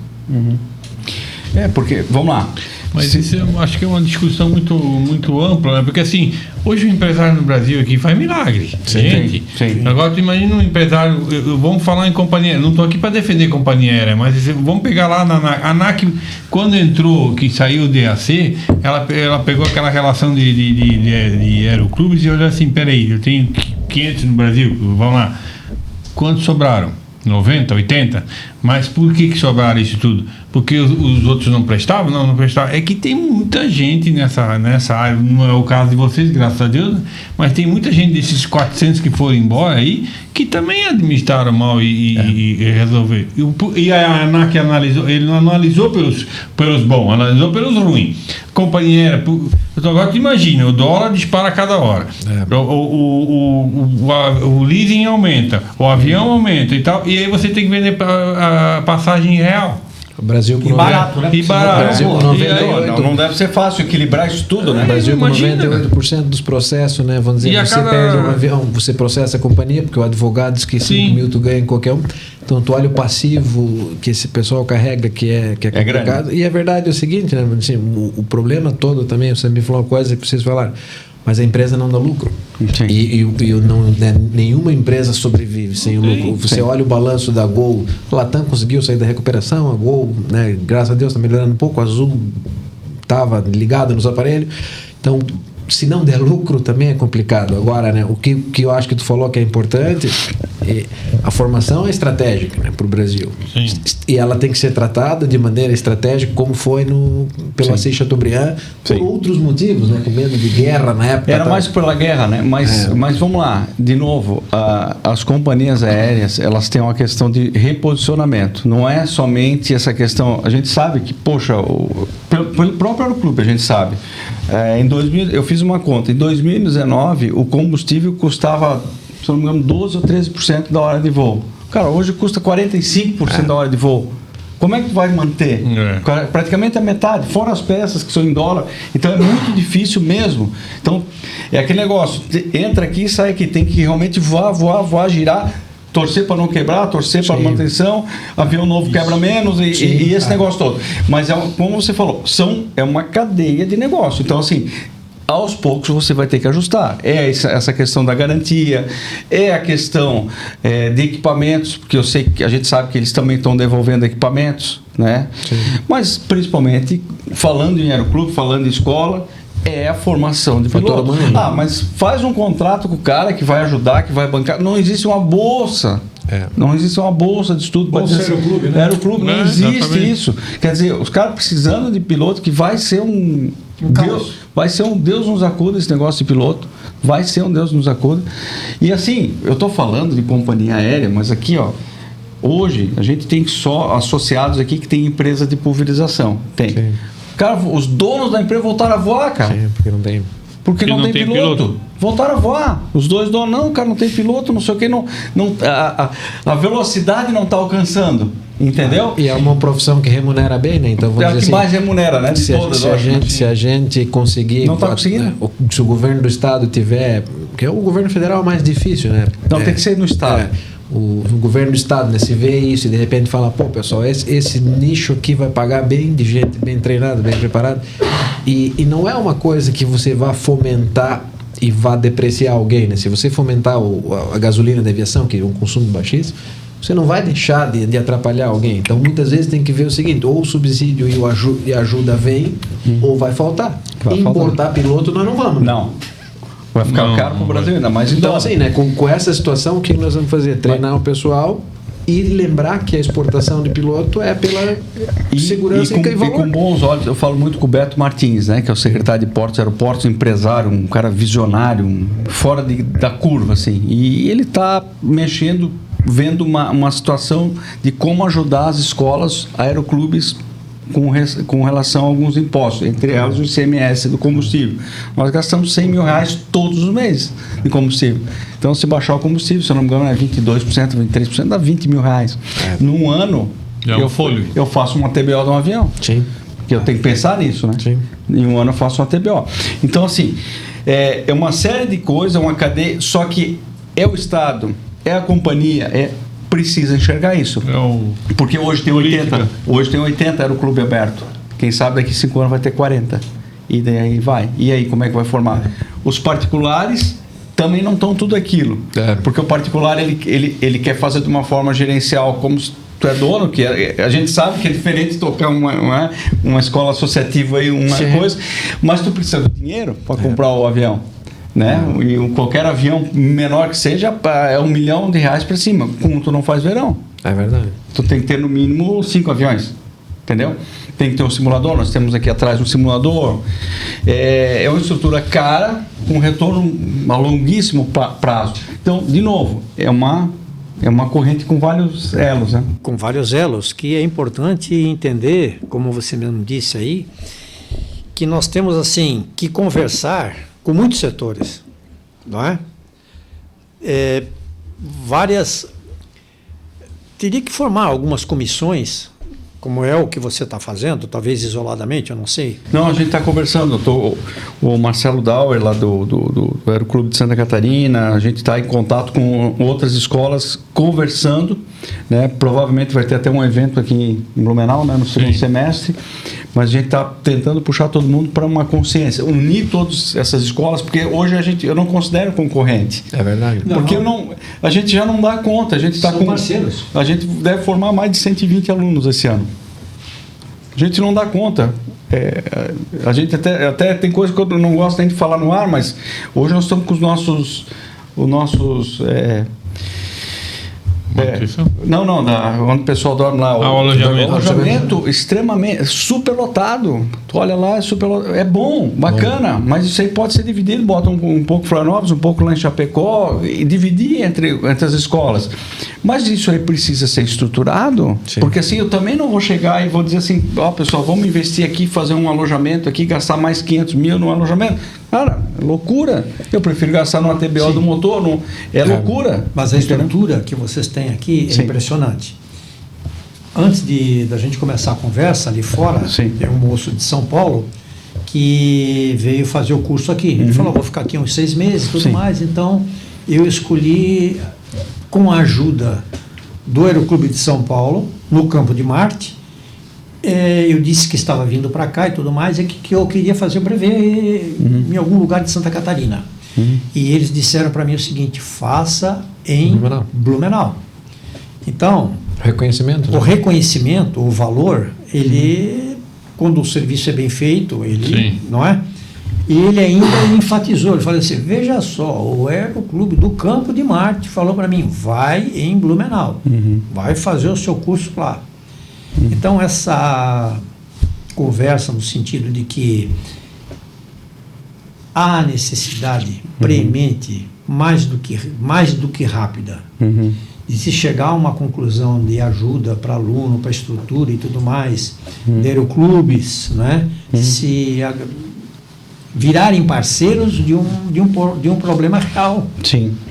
Porque, vamos lá. Mas isso eu acho que é uma discussão muito ampla, né? Porque assim, hoje o empresário no Brasil aqui faz milagre. Gente. Sim. Agora tu imagina um empresário, vamos falar em companhia, não estou aqui para defender companhia aérea, mas vamos pegar lá a ANAC, quando entrou, que saiu o DAC, ela pegou aquela relação de aeroclubes e olhou assim: peraí, eu tenho 500 no Brasil, vamos lá, quantos sobraram? 90, 80, mas por que sobraram isso tudo? Porque os outros não prestavam? Não prestavam. É que tem muita gente nessa área, não é o caso de vocês, graças a Deus, mas tem muita gente desses 400 que foram embora aí, que também administraram mal e resolveram. E a ANAC analisou, ele não analisou pelos bons, analisou pelos ruins. Companhia aérea, agora tu imagina, o dólar dispara a cada hora, o leasing aumenta, o avião aumenta e tal, e aí você tem que vender a passagem real. O Brasil com barato, né? E barato. Brasil com 98%. Não deve ser fácil equilibrar isso tudo, né? O Brasil com Imagina, 98% dos processos, né? Vamos dizer, você perde um avião, você processa a companhia, porque o advogado diz que 5 mil tu ganha em qualquer um. Então tu olha o passivo que esse pessoal carrega, que é complicado. Grande. E a verdade é o seguinte, né? Assim, o problema todo também, você me falou uma coisa que vocês falaram, mas a empresa não dá lucro. E nenhuma empresa sobrevive sem o lucro. Você olha o balanço da Gol, a Latam conseguiu sair da recuperação, a Gol, né, graças a Deus está melhorando um pouco, a Azul estava ligada nos aparelhos. Então, se não der lucro também é complicado. Agora, né, o que eu acho que tu falou que é importante, a formação é estratégica, né, para o Brasil. Sim. E ela tem que ser tratada de maneira estratégica, como foi pelo Assis Chateaubriand, por outros motivos, né, com medo de guerra na época. Era mais pela guerra, né? Mas vamos lá, de novo, as companhias aéreas, elas têm uma questão de reposicionamento. Não é somente essa questão. A gente sabe que, poxa, pelo próprio aeroclube, a gente sabe. Eu fiz uma conta. Em 2019, o combustível custava, se não me engano, 12 ou 13% da hora de voo. Cara, hoje custa 45% da hora de voo. Como é que tu vai manter? Praticamente a metade, fora as peças que são em dólar. Então é muito difícil mesmo. Então é aquele negócio, entra aqui, sai aqui, tem que realmente voar, girar, torcer para não quebrar, torcer para manutenção, avião novo quebra menos e esse negócio todo. Mas como você falou, é uma cadeia de negócio. Então assim, aos poucos você vai ter que ajustar. Essa questão da garantia, a questão de equipamentos, porque eu sei que a gente sabe que eles também estão devolvendo equipamentos, né? Sim. Mas principalmente falando em aeroclube, falando em escola, a formação de piloto. Mas faz um contrato com o cara que vai ajudar, que vai bancar. Não existe uma bolsa. Não existe uma bolsa de estudo para ser aeroclube, né? Aeroclube, não existe isso. Quer dizer, os caras precisando de piloto que vai ser vai ser um Deus nos acuda esse negócio de piloto. Vai ser um Deus nos acuda. E assim, eu estou falando de companhia aérea, mas aqui, ó, hoje a gente tem só associados aqui que tem empresa de pulverização. Tem. Sim. Cara, os donos da empresa voltaram a voar, cara. Sim, porque não tem. Porque não tem piloto. Voltaram a voar. Os dois donos, não, cara, não tem piloto, não sei o que, a velocidade não está alcançando. Entendeu? E é uma profissão que remunera bem, né? Então, vamos dizer que assim, mais remunera, né? Se a gente conseguir. Não está conseguindo? Se o governo do estado tiver. Porque o governo federal é mais difícil, né? Não, tem que ser no estado. o governo do estado, né, se vê isso e de repente fala, pô, pessoal, esse nicho aqui vai pagar bem, de gente bem treinada, bem preparada, e não é uma coisa que você vá fomentar e vá depreciar alguém, né? Se você fomentar a gasolina da aviação, que é um consumo baixíssimo, você não vai deixar de atrapalhar alguém. Então, muitas vezes tem que ver o seguinte, ou o subsídio e a ajuda vem, ou vai faltar. Importar piloto nós não vamos. Não. Vai ficar caro para o Brasil ainda mais. Então, assim, né, com essa situação, o que nós vamos fazer? Treinar o pessoal e lembrar que a exportação de piloto é pela segurança e valor. E com bons olhos, eu falo muito com o Beto Martins, né, que é o secretário de Portos, Aeroportos, empresário, um cara visionário, fora da curva, assim. E ele está mexendo, vendo uma situação de como ajudar as escolas, aeroclubes, com relação a alguns impostos, entre elas o ICMS do combustível. Nós gastamos 100 mil reais todos os meses de combustível. Então, se baixar o combustível, se eu não me engano, é 22%, 23%, dá 20 mil reais. Num ano, eu faço uma TBO de um avião. Sim. Que eu tenho que pensar nisso, né? Sim. Em um ano eu faço uma TBO. Então, assim, é uma série de coisas, uma cadeia, só que é o Estado, é a companhia, precisa enxergar isso. Porque hoje tem 80. Hoje tem 80 aeroclube aberto. Quem sabe daqui 5 anos vai ter 40. E daí vai. E aí, como é que vai formar? Os particulares também não estão tudo aquilo. Porque o particular, ele quer fazer de uma forma gerencial, como tu é dono, que a gente sabe que é diferente de tocar uma escola associativa aí, coisa, mas tu precisa do dinheiro para comprar o avião. Né? E qualquer avião menor que seja é R$1 milhão para cima. Como tu não faz verão? É verdade. Tu tem que ter no mínimo 5 aviões, entendeu? Tem que ter um simulador. Nós temos aqui atrás um simulador. É uma estrutura cara com retorno a longuíssimo prazo. Então, de novo, é uma corrente com vários elos, né? Com vários elos, que é importante entender, como você mesmo disse aí, que nós temos assim que conversar com muitos setores, não é? Teria que formar algumas comissões, como é o que você está fazendo, talvez isoladamente, eu não sei. Não, a gente está conversando. O Marcelo Dauer, lá do Aeroclube de Santa Catarina, a gente está em contato com outras escolas, conversando, né? Provavelmente vai ter até um evento aqui em Blumenau, né, no segundo semestre, mas a gente está tentando puxar todo mundo para uma consciência, unir todas essas escolas, porque hoje eu não considero concorrente. É verdade. Porque a gente já não dá conta. A gente está com parceiros. A gente deve formar mais de 120 alunos esse ano. A gente não dá conta. A gente até tem coisa que eu não gosto nem de falar no ar, mas hoje nós estamos com os nossos onde o pessoal dorme lá. O alojamento. Alojamento extremamente superlotado. Tu olha lá, é bom, bacana, mas isso aí pode ser dividido, bota um pouco Florianópolis, um pouco lá em Chapecó, e dividir entre as escolas. Mas isso aí precisa ser estruturado. Sim. Porque assim, eu também não vou chegar e vou dizer assim, pessoal, vamos investir aqui, fazer um alojamento aqui, gastar mais 500 mil no alojamento. Cara, loucura. Eu prefiro gastar numa TBO do motor, loucura. Mas a estrutura que vocês têm aqui é impressionante. Antes da gente começar a conversa ali fora, tem um moço de São Paulo que veio fazer o curso aqui. Ele falou, vou ficar aqui uns 6 meses e tudo mais. Então, eu escolhi, com a ajuda do Aeroclube de São Paulo, no Campo de Marte, eu disse que estava vindo para cá e tudo mais, que eu queria fazer o brevet em algum lugar de Santa Catarina. E eles disseram para mim o seguinte, faça em Blumenau. Então, o reconhecimento, o valor, ele, quando o serviço é bem feito, não é? E ele ainda enfatizou, ele falou assim, veja só, o Aeroclube do Campo de Marte falou para mim, vai em Blumenau, vai fazer o seu curso lá. Então, essa conversa no sentido de que há necessidade premente, mais do que rápida, de se chegar a uma conclusão de ajuda para aluno, para estrutura e tudo mais, de aeroclubes, né? Se virarem parceiros de um problema real,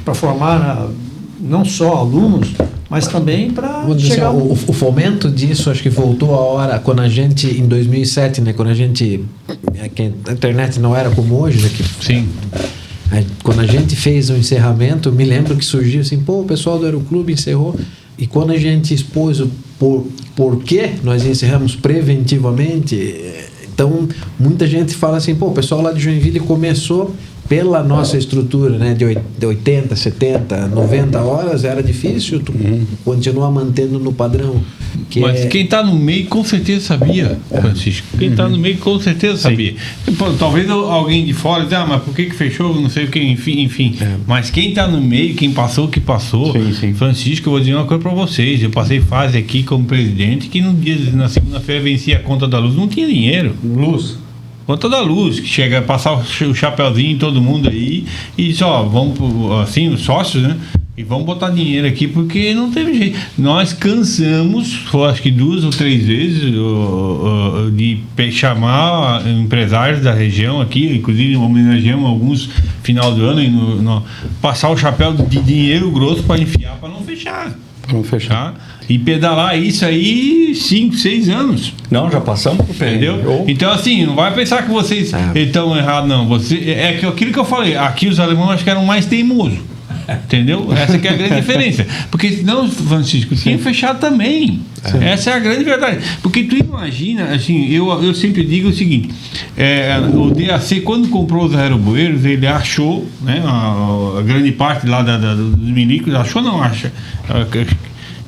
para formar não só alunos, mas também para chegar... Assim, o fomento disso, acho que voltou a hora, quando a gente, em 2007, né, quando a gente... que a internet não era como hoje, né, Quando a gente fez o encerramento, eu me lembro que surgiu assim, pô, o pessoal do Aeroclube encerrou. E quando a gente expôs o porquê nós encerramos preventivamente, então muita gente fala assim, pô, o pessoal lá de Joinville começou pela nossa estrutura, né, de 80, 70, 90 horas, era difícil tu continuar mantendo no padrão. Mas quem está no meio com certeza sabia, Francisco. Quem está no meio com certeza sabia. Pô, talvez alguém de fora diz, mas por que fechou? Não sei o que, enfim. Mas quem está no meio, quem passou o que passou, Francisco, eu vou dizer uma coisa para vocês. Eu passei fase aqui como presidente que na segunda-feira vencia a conta da luz, não tinha dinheiro. Conta da luz, que chega a passar o chapeuzinho em todo mundo aí e só vamos, assim, os sócios, né? E vamos botar dinheiro aqui porque não teve jeito. Nós cansamos, acho que 2 ou 3 vezes, de chamar empresários da região aqui, inclusive homenageamos alguns final do ano, e passar o chapéu de dinheiro grosso para enfiar, para não fechar. Vamos fechar. Tá? E pedalar isso aí 5, 6 anos. Não, já passamos por entendeu? Então, assim, não vai pensar que vocês estão errados, não. É que aquilo que eu falei, aqui os alemães acho que eram mais teimosos. Entendeu? Essa que é a grande diferença. Porque senão, Francisco, tinha fechado também. Essa é a grande verdade. Porque tu imagina, assim, eu sempre digo o seguinte, o DAC, quando comprou os aerobueiros, ele achou, né, a grande parte lá dos milicos, achou não acha,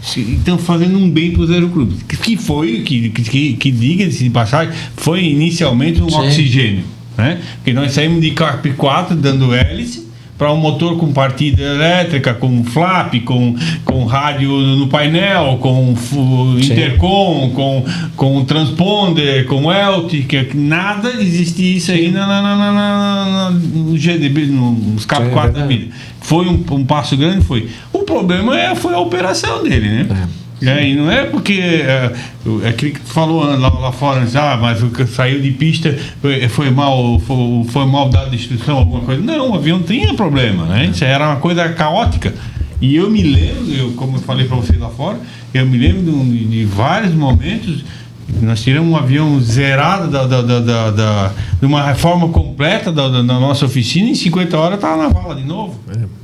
estão fazendo um bem para os aeroclubes, que foi, que diga-se de passagem, foi inicialmente um oxigênio, né? Porque nós saímos de Carp 4 dando hélice para um motor com partida elétrica, com flap, com rádio no painel, com intercom, com transponder, com ELT, que nada existia isso aí no GDB, nos Carp 4 da vida. Foi um passo grande, foi. O problema foi a operação dele, né? E não é porque aquilo que tu falou lá fora, mas o que saiu de pista foi mal dada a instrução, alguma coisa. Não, o avião tinha problema, né? Isso era uma coisa caótica. E eu me lembro, como eu falei para vocês lá fora, eu me lembro de vários momentos. Nós tiramos um avião zerado de uma reforma completa da nossa oficina, em 50 horas estava na vala de novo.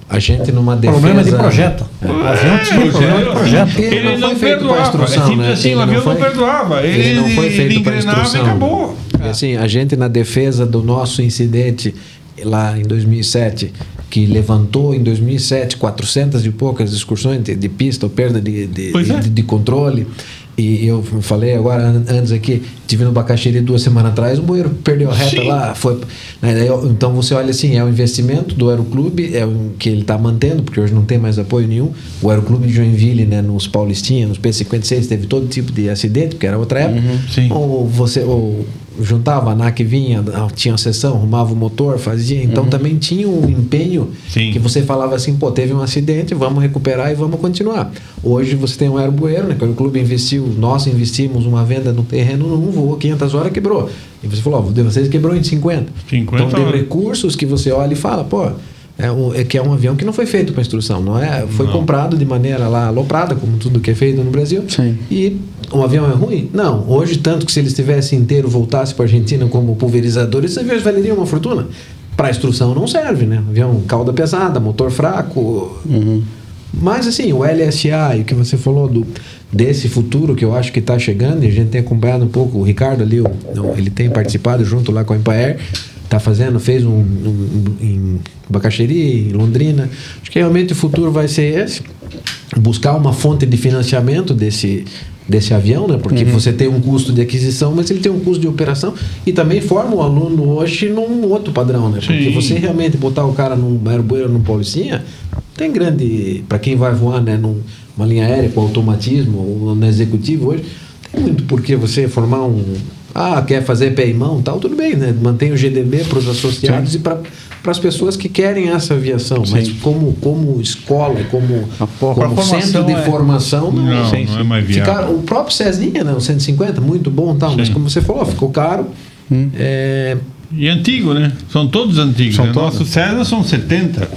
A gente numa defesa... Problema de projeto. O avião tinha problema de projeto. Ele não perdoava. Assim, o avião não perdoava. Ele não foi feito para instrução. E acabou. Assim, a gente na defesa do nosso incidente lá em 2007, que levantou em 2007 400 e poucas excursões de pista ou perda de controle. E eu falei agora, antes aqui, tive no Bacaxiri 2 semanas atrás, o bueiro perdeu a reta lá. Então você olha assim, é o investimento do Aeroclube, que ele está mantendo, porque hoje não tem mais apoio nenhum. O Aeroclube de Joinville, né, nos Paulistinha, nos P56, teve todo tipo de acidente, porque era outra época. Ou juntava, a ANAC vinha, tinha a sessão, arrumava o motor, fazia. Então também tinha um empenho que você falava assim, pô, teve um acidente, vamos recuperar e vamos continuar. Hoje você tem um aerobueiro, né, que o clube investiu, nós investimos uma venda no terreno, não voou 500 horas, quebrou. E você falou, vocês quebrou em 50. Então tem recursos que você olha e fala, pô, que é um avião que não foi feito para instrução, foi comprado de maneira lá aloprada, como tudo que é feito no Brasil. E um avião é ruim? Não. Hoje, tanto que se ele estivesse inteiro, voltasse para a Argentina como pulverizador, esses aviões valeriam uma fortuna. Para instrução não serve, né? Avião cauda pesada, motor fraco. Mas assim, o LSA e o que você falou desse futuro que eu acho que está chegando, e a gente tem acompanhado um pouco, o Ricardo ali, ele tem participado junto lá com a Embraer, fez em Bacaxiri, em Londrina. Acho que realmente o futuro vai ser esse, buscar uma fonte de financiamento desse avião, né? Porque você tem um custo de aquisição, mas ele tem um custo de operação e também forma o aluno hoje num outro padrão, né? Porque você realmente botar o cara num aerobueiro, num Paulistinha, tem grande, para quem vai voar, né, numa linha aérea com automatismo ou no executivo hoje, tem muito porque você formar quer fazer pé e mão, tal, tudo bem, né? Mantém o GDB para os associados e para as pessoas que querem essa aviação, mas como escola, como centro de formação, não é mais viável. O próprio Cezinha, né, o 150, muito bom, tal, mas como você falou, ficou caro. E antigo, né? São todos antigos. São Né? todos. Nosso César são 70.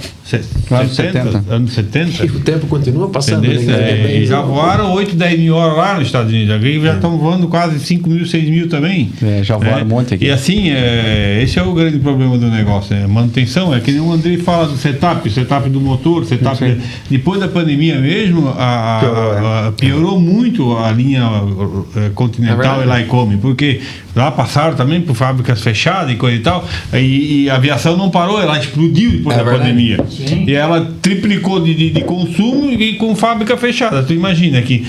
Anos 70. Anos 70. E o tempo continua passando. Entendeu? Né? E já voaram 8, 10 mil horas lá nos Estados Unidos. Aqui já estão voando quase 5 mil, 6 mil também. Já voaram um monte aqui. E assim, esse é o grande problema do negócio. Né? Manutenção, é que nem o Andrei fala do setup do motor, depois da pandemia mesmo, piorou muito a linha Continental e Lycoming, porque lá passaram também por fábricas fechadas e coisa e tal, e a aviação não parou, ela explodiu depois da pandemia. Sim. E ela triplicou de consumo e com fábrica fechada. Tu imagina que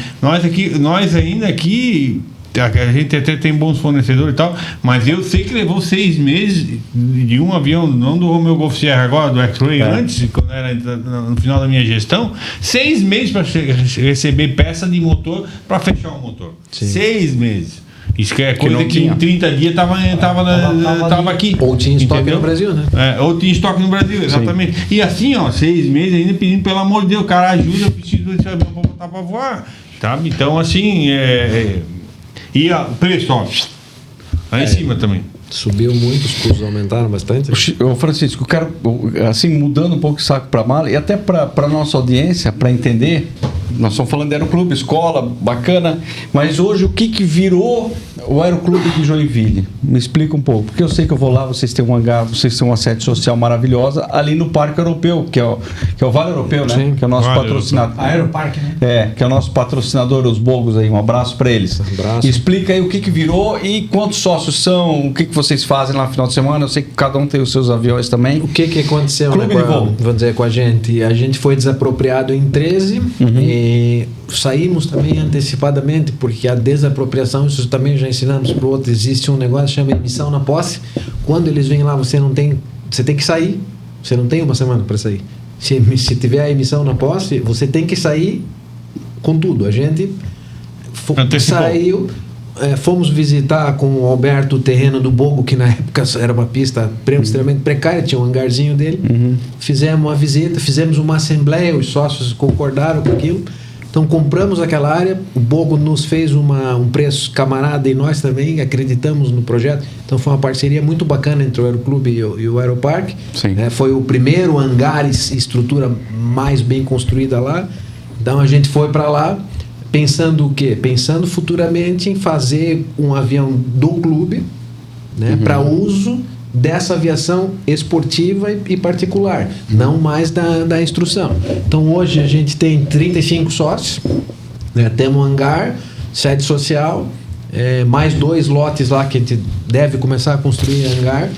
nós ainda aqui, a gente até tem bons fornecedores e tal, mas eu sei que levou 6 meses de um avião, não do Romeo Golf Sierra agora, do X-Ray, antes, quando era no final da minha gestão, 6 meses para receber peça de motor para fechar o motor. 6 meses. Isso que é coisa que em 30 dias estava aqui. Ou tinha estoque, entendeu? no Brasil, né? Ou tinha estoque no Brasil, exatamente. Sim. E assim, 6 meses ainda pedindo, pelo amor de Deus, cara, ajuda, eu preciso desse avião para botar para voar. Sabe? Então, assim, e o preço, lá em cima também. Subiu muito, os custos aumentaram bastante. Ô Francisco, eu quero, assim, mudando um pouco o saco para mala, e até para nossa audiência, para entender, nós estamos falando de aeroclube, escola, bacana, mas hoje o que virou o aeroclube de Joinville? Me explica um pouco, porque eu sei que eu vou lá, vocês têm um hangar, vocês têm uma sede social maravilhosa, ali no Parque Europeu, que é o Vale Europeu, né? Sim. Que é o nosso patrocinador. Aeroparque, né? Que é o nosso patrocinador, os Bogos aí, um abraço para eles. Um abraço. Explica aí o que virou e quantos sócios são, o que vocês fazem lá no final de semana. Eu sei que cada um tem os seus aviões também. O que aconteceu, Clube de voo. vamos dizer, com a gente? A gente foi desapropriado em 13 e saímos também antecipadamente, porque a desapropriação, isso também já ensinamos para o outro, existe um negócio que chama emissão na posse. Quando eles vêm lá, você tem que sair, você não tem uma semana para sair. Se tiver a emissão na posse, você tem que sair com tudo. A gente saiu, fomos visitar com o Alberto o terreno do Bogo, que na época era uma pista extremamente precária, tinha um hangarzinho dele. Fizemos uma visita, fizemos uma assembleia, os sócios concordaram com aquilo. Então compramos aquela área, o Bogo nos fez um preço camarada e nós também acreditamos no projeto. Então foi uma parceria muito bacana entre o Aeroclube e o Aeroparque. Foi o primeiro hangar e estrutura mais bem construída lá. Então a gente foi para lá pensando o quê? Pensando futuramente em fazer um avião do clube, né, para uso dessa aviação esportiva e particular, não mais da instrução. Então hoje a gente tem 35 sócios, né, temos um hangar, sede social, mais 2 lotes lá que a gente deve começar a construir hangar.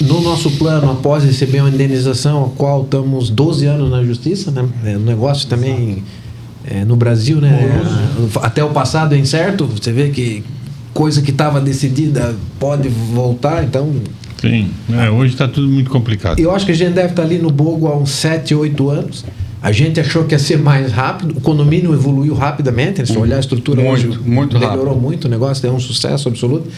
No nosso plano, após receber uma indenização, a qual estamos 12 anos na justiça, né, o negócio também no Brasil, né, até o passado é incerto, você vê que coisa que estava decidida pode voltar, então... Sim, hoje está tudo muito complicado. Eu acho que a gente deve estar ali no Bogo há uns 7, 8 anos. A gente achou que ia ser mais rápido, o condomínio evoluiu rapidamente, se olhar a estrutura hoje, melhorou rápido. Muito, o negócio é um sucesso absoluto.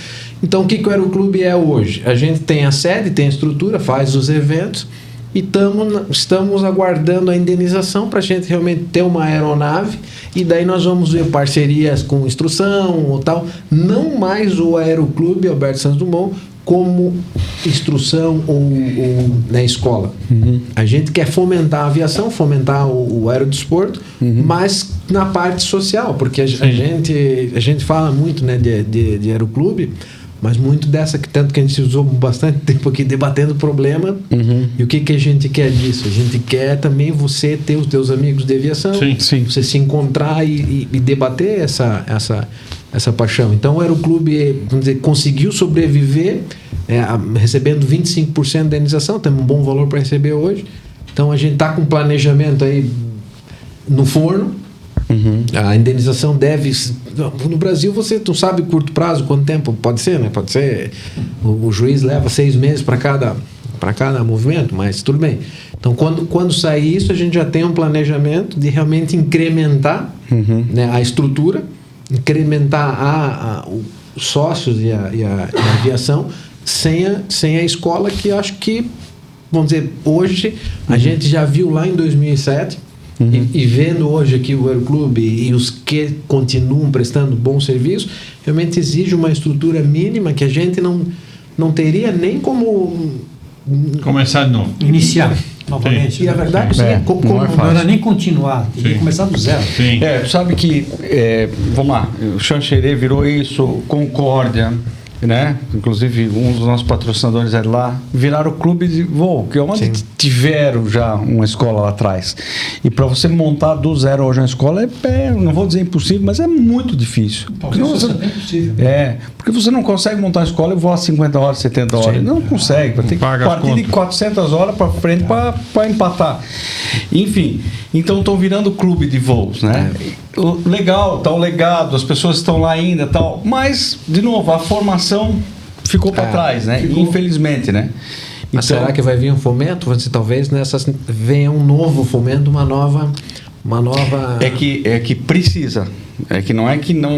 Então, o que o Aeroclube é hoje? A gente tem a sede, tem a estrutura, faz os eventos, e estamos aguardando a indenização para a gente realmente ter uma aeronave, e daí nós vamos ver parcerias com instrução ou tal, não mais o Aeroclube Alberto Santos Dumont como instrução ou na escola. A gente quer fomentar a aviação, fomentar o aerodesporto, mas na parte social, porque a gente fala muito, né, de Aeroclube, mas muito dessa, tanto que a gente usou bastante tempo aqui debatendo o problema. E o que a gente quer disso? A gente quer também você ter os teus amigos de aviação, você se encontrar e debater essa paixão. Então o Aeroclube, vamos dizer, conseguiu sobreviver recebendo 25% da indenização, temos um bom valor para receber hoje. Então a gente está com planejamento aí no forno. A indenização deve... No Brasil você não sabe curto prazo quanto tempo pode ser, né? Pode ser... O juiz leva 6 meses para cada movimento, mas tudo bem. Então quando sair isso, a gente já tem um planejamento de realmente incrementar, né, a estrutura, incrementar os sócios e a aviação sem a escola, que eu acho que, vamos dizer, hoje a gente já viu lá em 2007. E vendo hoje aqui o Aeroclube e os que continuam prestando bom serviço, realmente exige uma estrutura mínima que a gente não teria nem como Começar de novo. Iniciar novamente. E a verdade é que não é não era nem continuar, teria Sim. que começar do zero. Sim. Sabe que, vamos lá, o Xanxerê virou isso, Concórdia, né? Inclusive um dos nossos patrocinadores é lá, viraram o clube de voo, que é onde tiveram já uma escola lá atrás. E para você montar do zero hoje uma escola não vou dizer impossível, mas é muito difícil. Talvez Porque fosse até impossível. porque você não consegue montar uma escola e voar 50 horas, 70 horas. Não consegue, vai ter que Paga as partir de contas. 400 horas para frente para empatar. Enfim, então estão virando clube de voos, né? Legal, tá o legado, as pessoas estão lá ainda, tal, mas de novo a formação ficou para trás, né? Infelizmente, né? Mas será que vai vir um fomento? Talvez nessas venha um novo fomento, uma nova. É que precisa. É que não é que não.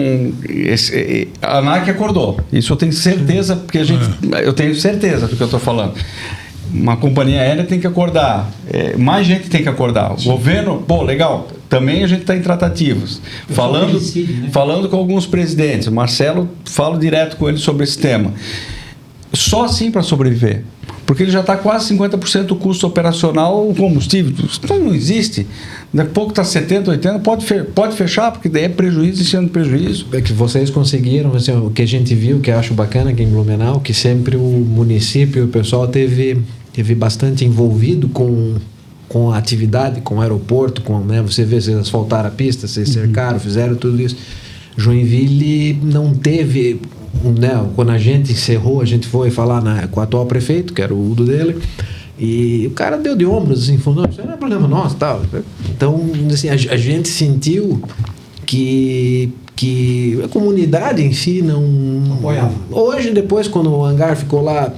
A ANAC acordou. Isso eu tenho certeza, porque eu tenho certeza do que eu estou falando. Uma companhia aérea tem que acordar, mais gente tem que acordar. O governo, legal, também a gente está em tratativas. Falando com alguns presidentes. O Marcelo, falo direto com ele sobre esse tema. Só assim para sobreviver. Porque ele já está quase 50% do custo operacional o combustível. Isso não existe. Daqui a pouco está 70, 80, pode fechar, porque daí é prejuízo e sendo prejuízo. É que vocês conseguiram, assim, o que a gente viu, que eu acho bacana aqui em Blumenau, que sempre o município, o pessoal teve bastante envolvido com a atividade, com o aeroporto, né, você vê, vocês asfaltaram a pista, vocês cercaram, fizeram tudo isso. Joinville não teve, né, quando a gente encerrou, a gente foi falar com o atual prefeito, que era o Udo dele, e o cara deu de ombros, assim, falou, não, isso não é problema nosso, tal. Então, assim, a gente sentiu que a comunidade em si não apoiava. Hoje, depois, quando o hangar ficou lá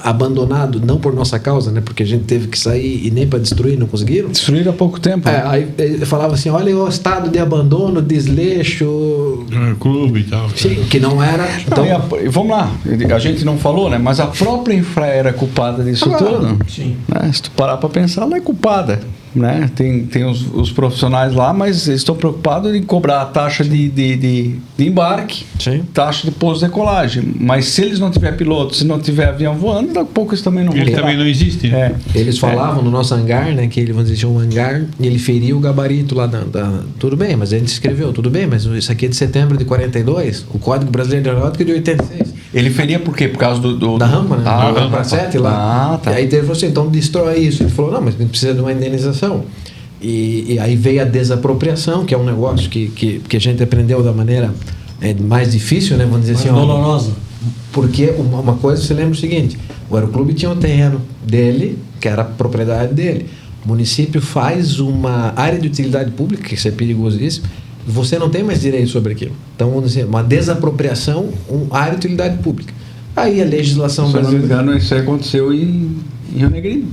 abandonado, não por nossa causa, né, porque a gente teve que sair e nem para destruir, não conseguiram. Destruíram há pouco tempo. Aí ele falava assim, olha o estado de abandono, desleixo... Clube e tal. Sim, que não era... Então, vamos lá, a gente não falou, né? Mas a própria Infra era culpada disso tudo. Sim. Né? Se tu parar para pensar, ela é culpada. Né? Tem os profissionais lá, mas eles estão preocupados em cobrar a taxa de embarque, taxa de pouso e decolagem. Mas se eles não tiverem piloto, se não tiver avião voando, daqui a pouco eles também não vão. Ele também não existe. Né? Eles falavam no nosso hangar, né, que ele, vamos dizer, tinha um hangar e ele feria o gabarito lá tudo bem, mas a gente escreveu, tudo bem, mas isso aqui é de setembro de 42, o Código Brasileiro de Aeronáutica é de 86. Ele feria por quê? Por causa da rampa, né? Da rampa 7 lá. Tá. E aí ele falou assim, então destrói isso. Ele falou, não, mas precisa de uma indenização. E aí veio a desapropriação, que é um negócio que a gente aprendeu da maneira mais difícil, né? Vamos dizer assim, dolorosa. Porque uma coisa, você lembra o seguinte, o Aeroclube tinha um terreno dele, que era a propriedade dele. O município faz uma área de utilidade pública, que isso é perigosíssimo, e você não tem mais direito sobre aquilo. Então, vamos dizer, uma desapropriação, uma área de utilidade pública. Aí a legislação brasileira... Se não me engano, isso aconteceu em Rio Negrinho.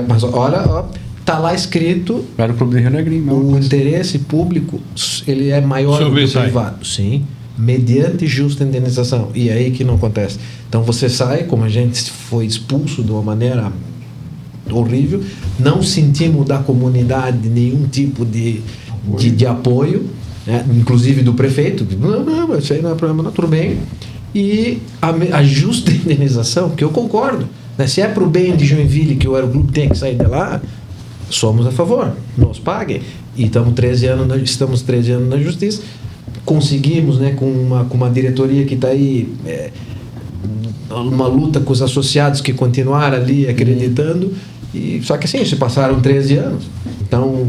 Mas olha, está lá escrito... Era o Clube de Rio Negrinho. O interesse público, ele é maior do que o privado. Sim, mediante justa indenização. E é aí que não acontece. Então você sai, como a gente foi expulso de uma maneira horrível, não sentimos da comunidade nenhum tipo de apoio, né? Inclusive do prefeito. Não, isso aí não é problema, não, tudo bem. E a justa indenização, que eu concordo, né? Se é para o bem de Joinville que o Aeroclube tem que sair de lá, somos a favor, nos paguem. E estamos 13 anos na justiça. Conseguimos, né, com uma diretoria que está aí, uma luta com os associados que continuaram ali acreditando. E, só que assim, se passaram 13 anos. Então,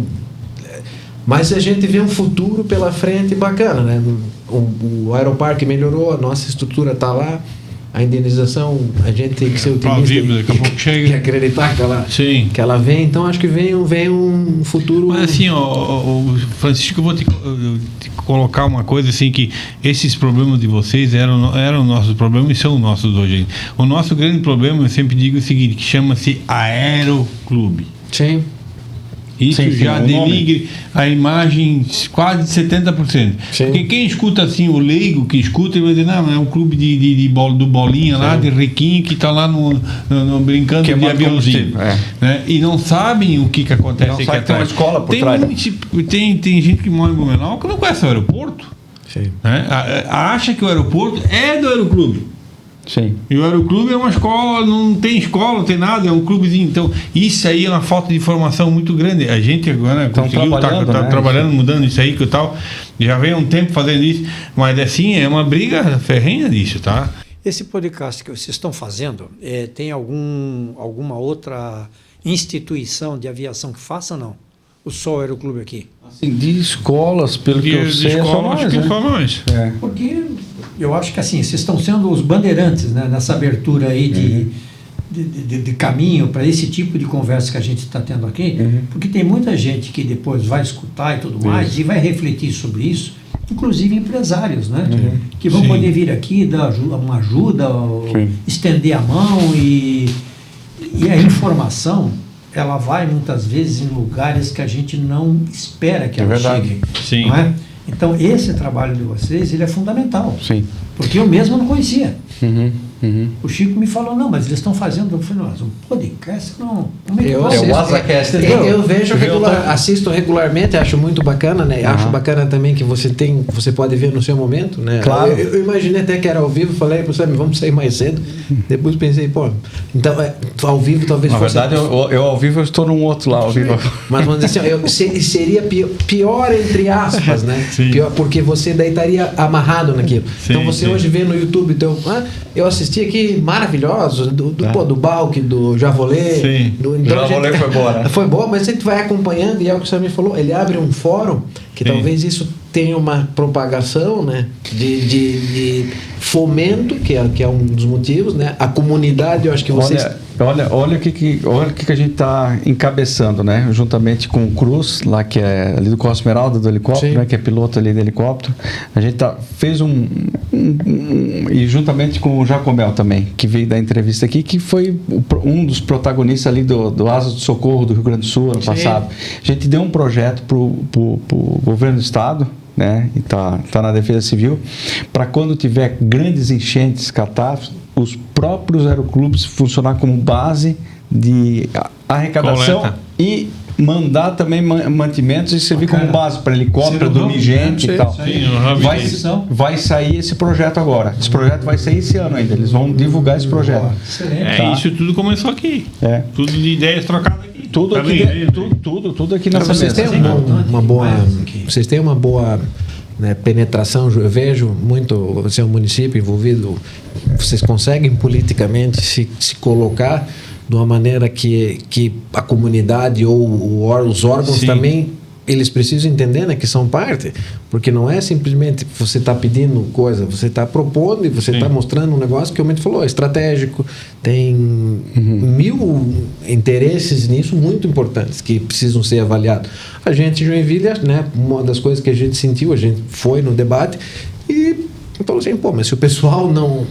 mas a gente vê um futuro pela frente bacana, né? O Aeroparque melhorou, a nossa estrutura está lá. A indenização, a gente tem que ser otimista e acreditar que ela vem. Então, acho que vem um futuro... Mas assim, Francisco, eu vou te colocar uma coisa assim, que esses problemas de vocês eram nossos problemas e são nossos hoje. O nosso grande problema, eu sempre digo o seguinte, que chama-se Aeroclube. Sim. Isso já denigre a imagem quase de 70%. Sim. Porque quem escuta assim, o leigo que escuta, ele vai dizer, não, é um clube do Bolinha lá, de Riquinho, que está lá no brincando de aviãozinho. Né? E não sabem o que acontece aqui atrás. Tem uma escola por trás. Tem gente que mora em Blumenau que não conhece o aeroporto. Sim. Né? Acha que o aeroporto é do Aeroclube. Sim. E o Aeroclube é uma escola, não tem escola, não tem nada, é um clubezinho. Então, isso aí é uma falta de informação muito grande. A gente agora conseguiu estar trabalhando, mudando isso aí que tal. Já vem há um tempo fazendo isso, mas assim, é uma briga ferrenha disso, tá? Esse podcast que vocês estão fazendo, tem alguma outra instituição de aviação que faça ou não? O Sol Aeroclube aqui? Assim, de escolas, pelo que eu sei, escola, acho que só nós. É. Porque eu acho que assim, vocês estão sendo os bandeirantes, né, nessa abertura aí de caminho para esse tipo de conversa que a gente está tendo aqui, porque tem muita gente que depois vai escutar e tudo mais e vai refletir sobre isso, inclusive empresários, né, que vão poder vir aqui dar uma ajuda, estender a mão e a informação, ela vai muitas vezes em lugares que a gente não espera que ela chegue. Sim. Não é? Então, esse trabalho de vocês, ele é fundamental. Sim. Porque eu mesmo não conhecia. O Chico me falou, não, mas eles estão fazendo, eu falei, mas um podcast não... Eu vejo assisto regularmente, acho muito bacana, né? Acho bacana também que você pode ver no seu momento, né? Claro. Eu imaginei até que era ao vivo, falei, vamos sair mais cedo. Depois pensei, então, ao vivo talvez Na fosse... verdade, eu ao vivo eu estou num outro lá, ao vivo. Mas vamos dizer assim, seria pior entre aspas, né? Pior, porque você daí estaria amarrado naquilo. Então você hoje vê no YouTube, eu assisti aqui maravilhosos, do Balk, do Javolê. O Javolê foi boa, né? Foi boa, mas a gente vai acompanhando e é o que o senhor me falou, ele abre um fórum que talvez isso tenha uma propagação, né, de fomento, que é um dos motivos, né? A comunidade, eu acho que vocês... Olha o que a gente está encabeçando, né? Juntamente com o Cruz, lá que é ali do Costa Esmeralda, do helicóptero, né? Que é piloto ali do helicóptero. A gente fez e juntamente com o Jacomel também, que veio da entrevista aqui, que foi um dos protagonistas ali do Asas do Socorro do Rio Grande do Sul, ano passado. A gente deu um projeto para o governo do estado, né? E tá na Defesa Civil, para quando tiver grandes enchentes, catástrofes, os próprios aeroclubes funcionar como base de arrecadação. Coleta. E mandar também mantimentos e servir como base para helicóptero, dormir gente e tal. Vai sair esse projeto agora. Esse projeto vai sair esse ano ainda. Eles vão divulgar esse projeto. Isso tudo começou aqui. Tudo de ideias trocadas aqui. Tudo aqui nessa mesa. Vocês têm uma boa né, penetração, eu vejo muito, você é um município envolvido, vocês conseguem politicamente se colocar de uma maneira que a comunidade ou os órgãos também, eles precisam entender, né, que são parte, porque não é simplesmente você está pedindo coisa, você está propondo e você está mostrando um negócio que o Mendes falou, é estratégico, tem 1000 interesses nisso muito importantes que precisam ser avaliados. A gente, Joinville, né, uma das coisas que a gente sentiu, a gente foi no debate e falou assim, mas se o pessoal não,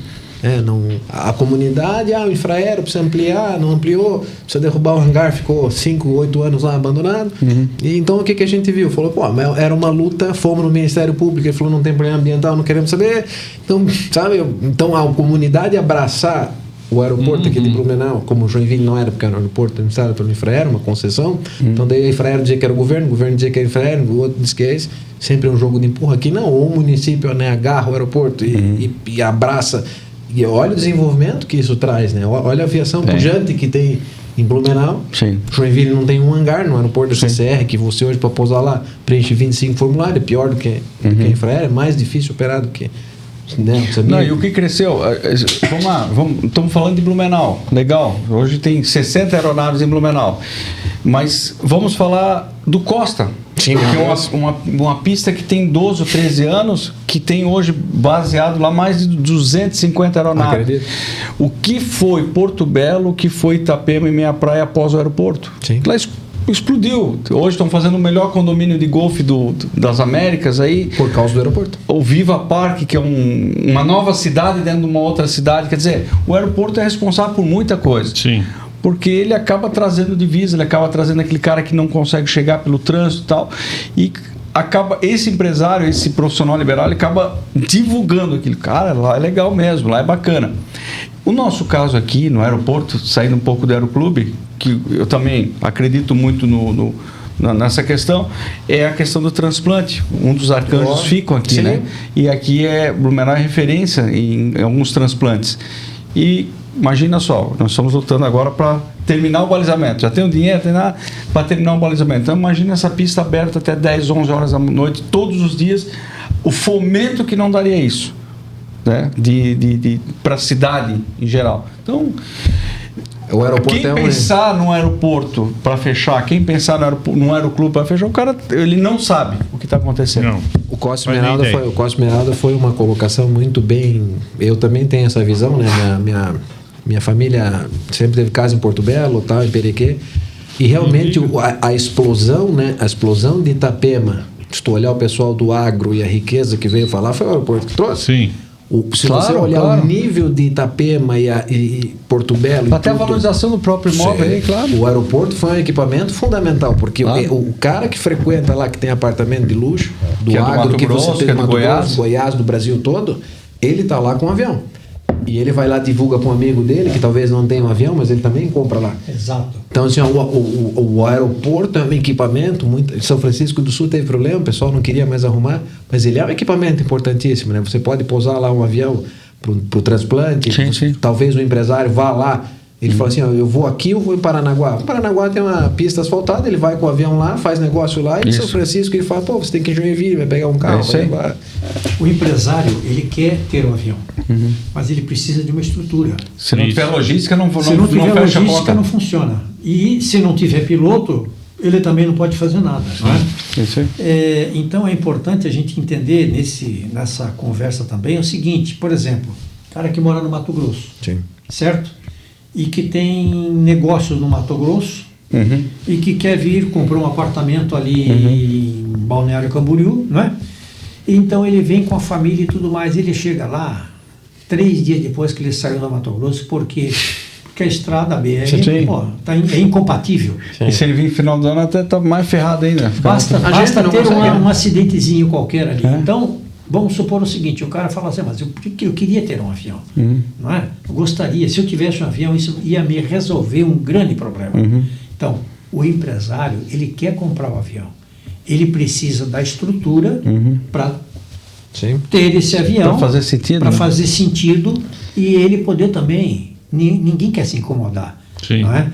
a comunidade, o infraero precisa ampliar, não ampliou, precisa derrubar o hangar, ficou 5, 8 anos lá abandonado. E então o que a gente viu? Falou, era uma luta, fomos no Ministério Público, ele falou, não tem problema ambiental, não queremos saber. Então, sabe, a comunidade abraçar o aeroporto aqui de Blumenau, como o Joinville não era, porque era um aeroporto administrado pelo infraero, uma concessão. Então daí o infraero dizia que era o governo dizia que era infraero, o outro dizia que é esse. Sempre é um jogo de empurra aqui, não. Ou o município, né, agarra o aeroporto e abraça. E olha o desenvolvimento que isso traz, né? Olha a aviação pujante que tem em Blumenau. Joinville não tem um hangar no aeroporto da CCR, que você hoje para pousar lá preenche 25 formulários, é pior do que infraero, é mais difícil operar do que... Não, e o que cresceu? Vamos lá, estamos falando de Blumenau, legal. Hoje tem 60 aeronaves em Blumenau. Mas vamos falar do Costa. Que é uma pista que tem 12 ou 13 anos, que tem hoje baseado lá mais de 250 aeronaves. Acredito. O que foi Porto Belo, o que foi Itapema e Meia Praia após o aeroporto? Lá explodiu. Hoje estão fazendo o melhor condomínio de golfe das Américas aí. Por causa do aeroporto. O Viva Park, que é uma nova cidade dentro de uma outra cidade. Quer dizer, o aeroporto é responsável por muita coisa. Porque ele acaba trazendo divisa, ele acaba trazendo aquele cara que não consegue chegar pelo trânsito e tal. E acaba, esse empresário, esse profissional liberal, ele acaba divulgando aquilo. Cara, lá é legal mesmo, lá é bacana. O nosso caso aqui no aeroporto, saindo um pouco do Aeroclube, que eu também acredito muito nessa questão é a questão do transplante. Um dos arcanjos ficam aqui, Sim. né? E aqui Blumenau é referência em alguns transplantes. E imagina só, nós estamos lutando agora para terminar o balizamento. Já tem o dinheiro para terminar o balizamento. Então imagina essa pista aberta até 10, 11 horas da noite, todos os dias. O fomento que não daria isso, né? Para a cidade em geral. Então, O aeroporto quem é pensar no aeroporto para fechar, quem pensar no aeroclube para fechar, o cara ele não sabe o que está acontecendo. Não. O Cosme Faz nem Esmeralda ideia. o Cosme Esmeralda foi uma colocação muito bem. Eu também tenho essa visão, né? Minha família sempre teve casa em Porto Belo, tal, em Perequê. E realmente a explosão, né? A explosão de Itapema, se tu olhar o pessoal do agro e a riqueza que veio falar, foi o aeroporto que trouxe. Sim. Se Claro, você olhar claro. o nível de Itapema e Porto Belo... e Até a tudo, valorização do próprio imóvel, Sim. aí, claro. O aeroporto foi um equipamento fundamental, porque Claro. o cara que frequenta lá, que tem apartamento de luxo, do Que é do agro, Mato que Grosso, você tem que é do do Mato Goiás. Grosso, Goiás, do Brasil todo, ele tá lá com um avião. E ele vai lá, divulga para um amigo dele, que talvez não tenha um avião, mas ele também compra lá. Exato. Então, assim, o aeroporto é um equipamento muito... São Francisco do Sul teve problema, o pessoal não queria mais arrumar, mas ele é um equipamento importantíssimo, né? Você pode pousar lá um avião pro transplante, Sim, sim. talvez o empresário vá lá, ele fala assim, ó, eu vou aqui ou vou em Paranaguá? O Paranaguá tem uma pista asfaltada, ele vai com o avião lá, faz negócio lá, e em Isso. São Francisco ele fala, pô, você tem que ir em Joinville, vai pegar um carro, É isso vai aí. levar. O empresário, ele quer ter um avião, mas ele precisa de uma estrutura. Se não Isso. tiver logística, não Se não tiver fecha a logística, conta. não funciona. E se não tiver piloto, ele também não pode fazer nada. Não é? Isso aí. Então é importante a gente entender nessa conversa também o seguinte, por exemplo, cara que mora no Mato Grosso, Sim. certo? E que tem negócios no Mato Grosso Uhum. e que quer vir comprar um apartamento ali em Balneário Camboriú, não é? Então ele vem com a família e tudo mais, ele chega lá 3 dias depois que ele saiu do Mato Grosso, porque a estrada BR Sim. pô, é incompatível. E se ele vir no final do ano, até tá mais ferrado ainda. Basta A gente não ter consegue, né? um acidentezinho qualquer ali. É. Então, vamos supor o seguinte, o cara fala assim, mas eu queria ter um avião, não é? Eu gostaria, se eu tivesse um avião, isso ia me resolver um grande problema. Então, o empresário, ele quer comprar o avião. Ele precisa da estrutura para Sim. ter esse avião. Pra fazer sentido, Para né? fazer sentido e ele poder também, ninguém quer se incomodar, Sim. não é?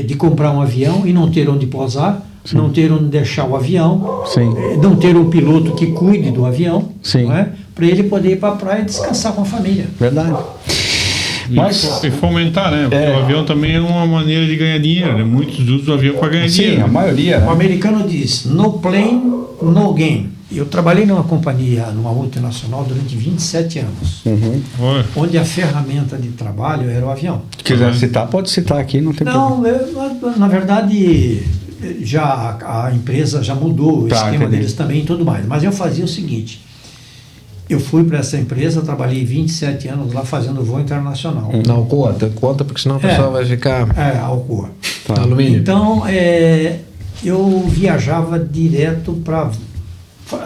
De comprar um avião e não ter onde pousar, não ter onde deixar o avião, Sim. não ter um piloto que cuide do avião, Sim. não é? Para ele poder ir para a praia e descansar com a família. Verdade. Mas, E fomentar, né? Porque o avião também é uma maneira de ganhar dinheiro, né? Muitos usam o avião para ganhar sim, dinheiro. a maioria, O né? americano diz, no plane, no game. Eu trabalhei numa companhia, numa multinacional, durante 27 anos, Olha, onde a ferramenta de trabalho era o avião. Se quiser citar, pode citar aqui, não tem problema. Não, na verdade, já a empresa já mudou o Tá, esquema entendi. deles também e tudo mais. Mas eu fazia o seguinte, eu fui para essa empresa, trabalhei 27 anos lá fazendo voo internacional. Não, conta, porque senão o pessoal vai ficar... Alcoa. Tá. Alumínio. Então, eu viajava direto para...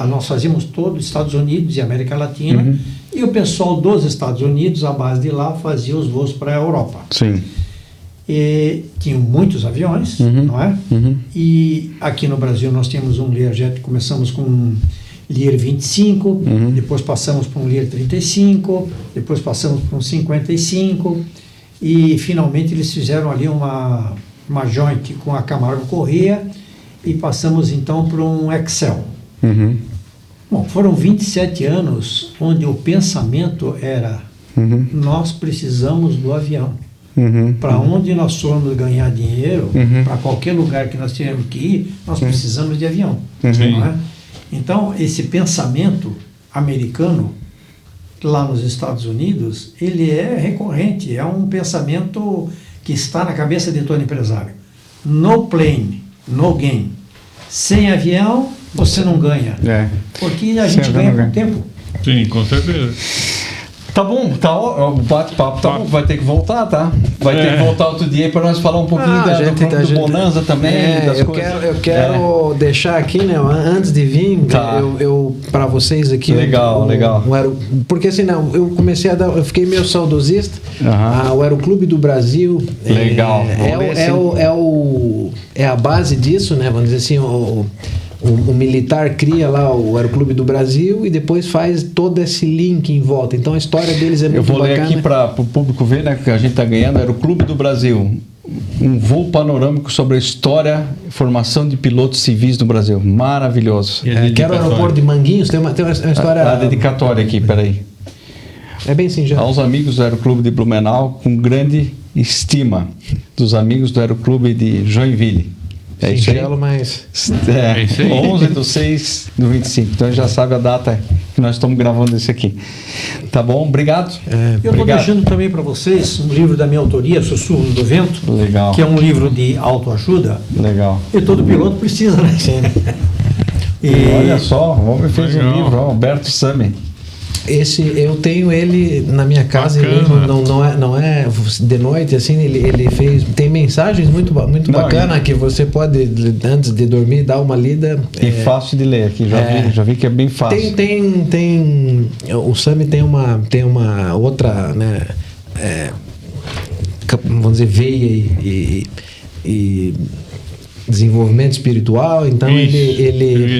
Nós fazíamos todo os Estados Unidos e América Latina, e o pessoal dos Estados Unidos, a base de lá, fazia os voos para a Europa. Sim. E tinham muitos aviões, não é? E aqui no Brasil nós temos um Learjet, começamos com um Lear 25, depois passamos para um Lear 35, depois passamos para um 55, e finalmente eles fizeram ali uma joint com a Camargo Corrêa, e passamos então para um Excel. Bom, foram 27 anos onde o pensamento era nós precisamos do avião. Para onde nós formos ganhar dinheiro, para qualquer lugar que nós tivermos que ir, nós precisamos de avião. Não é? Então, esse pensamento americano, lá nos Estados Unidos, ele é recorrente, é um pensamento que está na cabeça de todo empresário. No plane, no game. Sem avião, você não ganha. Porque a gente ganha com tempo. sim, com certeza. Tá bom, o bate-papo tá bom, vai ter que voltar, tá? Vai ter que voltar outro dia para nós falar um pouquinho do Bonanza também, das eu coisas. eu quero deixar aqui, né, antes de vir, Tá. eu para vocês aqui... Legal. Porque assim, não, eu comecei a dar... Eu fiquei meio saudosista. O Aeroclube do Brasil... Legal. é a base disso, né? Vamos dizer assim, o militar cria lá o Aeroclube do Brasil e depois faz todo esse link em volta. Então a história deles é muito bacana. Eu vou ler aqui para o público ver, né, que a gente está ganhando. Aeroclube do Brasil, um voo panorâmico sobre a história e formação de pilotos civis do Brasil. Maravilhoso. Quero o aeroporto de Manguinhos, tem uma história... A dedicatória aqui, peraí. É bem singelo. Aos amigos do Aeroclube de Blumenau, com grande estima dos amigos do Aeroclube de Joinville. É isso aí? Mas... É isso aí. 11/6/25. Então já sabe a data que nós estamos gravando isso aqui. Tá bom? Obrigado. Eu estou deixando também para vocês um livro da minha autoria, Sussurros do Vento. Legal. Que é um livro de autoajuda. Legal. E todo piloto precisa, né? Sim. Olha só, o homem fez um livro, Alberto Sami. Esse eu tenho ele na minha casa. Ele não é de noite assim. Ele fez, tem mensagens muito bacana que você pode, antes de dormir, dar uma lida. E fácil de ler aqui, já vi que é bem fácil. Tem o Sami tem uma outra, né, vamos dizer, veia e desenvolvimento espiritual. Então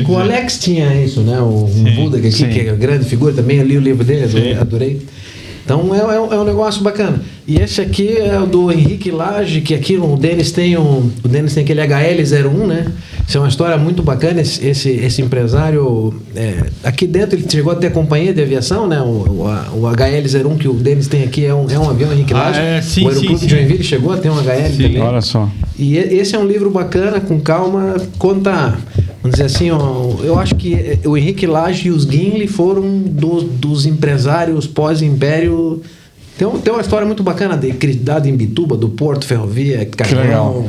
o Alex tinha isso, né? O Buda que é uma grande figura também. Eu li o livro dele, adorei. Então é um negócio bacana. E esse aqui é o do Henrique Lage, que aqui o Denis tem aquele HL01, né? Isso é uma história muito bacana. Esse empresário, aqui dentro ele chegou a ter companhia de aviação, né? O HL01 que o Denis tem aqui é um avião Henrique Lage. O Aeroclube de Joinville chegou a ter um HL também. Olha só. E esse é um livro bacana, com calma, conta, vamos dizer assim, eu acho que o Henrique Lage e os Guinle foram dos empresários pós-império. Tem uma história muito bacana de credibilidade em Bituba, do Porto, Ferrovia, Carvão.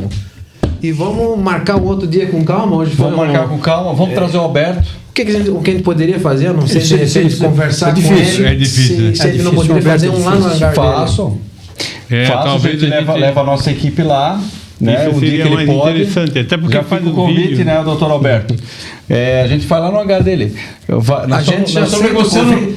E vamos marcar um outro dia com calma. Hoje vamos marcar com calma, vamos trazer o Alberto. O que a gente poderia fazer? Eu não sei, de repente, conversar com ele. É difícil. Se ele não poderia fazer um lá no hangar Faço. Talvez a gente leva a nossa equipe lá. Né? Isso seria mais interessante, até porque já faz fica o convite, vídeo. né, doutor Alberto? A gente vai lá no hangar dele.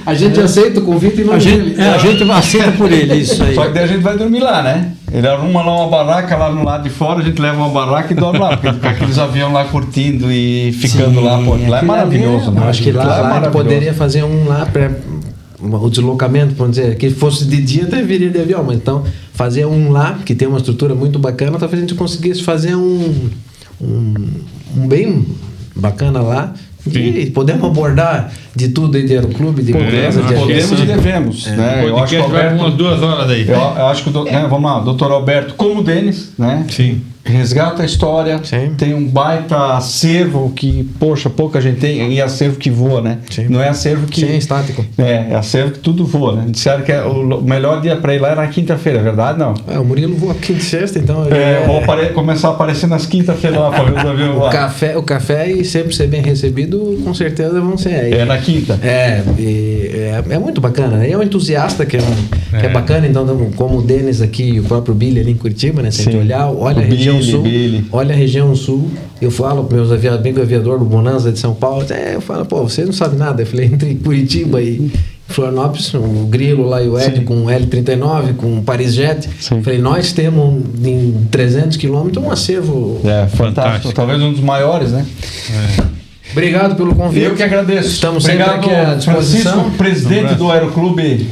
A gente aceita o convite e não a gente aceita por ele, isso aí. Só que daí a gente vai dormir lá, né? Ele arruma lá uma barraca lá no lado de fora, a gente leva uma barraca e dorme lá, porque aqueles aviões lá curtindo e ficando lá, pô, lá é maravilhoso, né? Acho que lá a gente poderia fazer um lá para o deslocamento, vamos dizer, que fosse de dia até viria de avião, mas então fazer um lá, que tem uma estrutura muito bacana, talvez a gente conseguisse fazer um bem bacana lá. E podemos abordar de tudo aí de Aeroclube, de empresa, de podemos e devemos. Né? Eu acho que vai umas 2 horas aí. Eu acho que vamos lá, doutor Alberto, como o Denis, né? Sim. Resgata a história, tem um baita acervo que, poxa, pouca gente tem, e acervo que voa, né? Sim. Não é acervo que... Sim, estático. É acervo que tudo voa, né? Disseram que o melhor dia para ir lá era na quinta-feira, é verdade? Não? O Murilo voa quinta e sexta, então... Vou começar a aparecer nas quinta-feiras lá para ver os aviões lá. O café e sempre ser bem recebido, com certeza vão ser aí. É na quinta. É muito bacana, né? É um entusiasta que é bacana, então, como o Denis aqui e o próprio Billy ali em Curitiba, né? Se a gente olha a região sul, olha a região sul, eu falo para meus aviador do Bonanza de São Paulo, eu falo, pô, você não sabe nada. Eu falei, entre Curitiba e Florianópolis, o Grilo lá e o Ed com L39, com Paris Jet. Eu falei, nós temos em 300 quilômetros um acervo fantástico, talvez um dos maiores, né? Obrigado pelo convite. Eu que agradeço. Estamos sempre aqui à disposição. Francisco, presidente do Aeroclube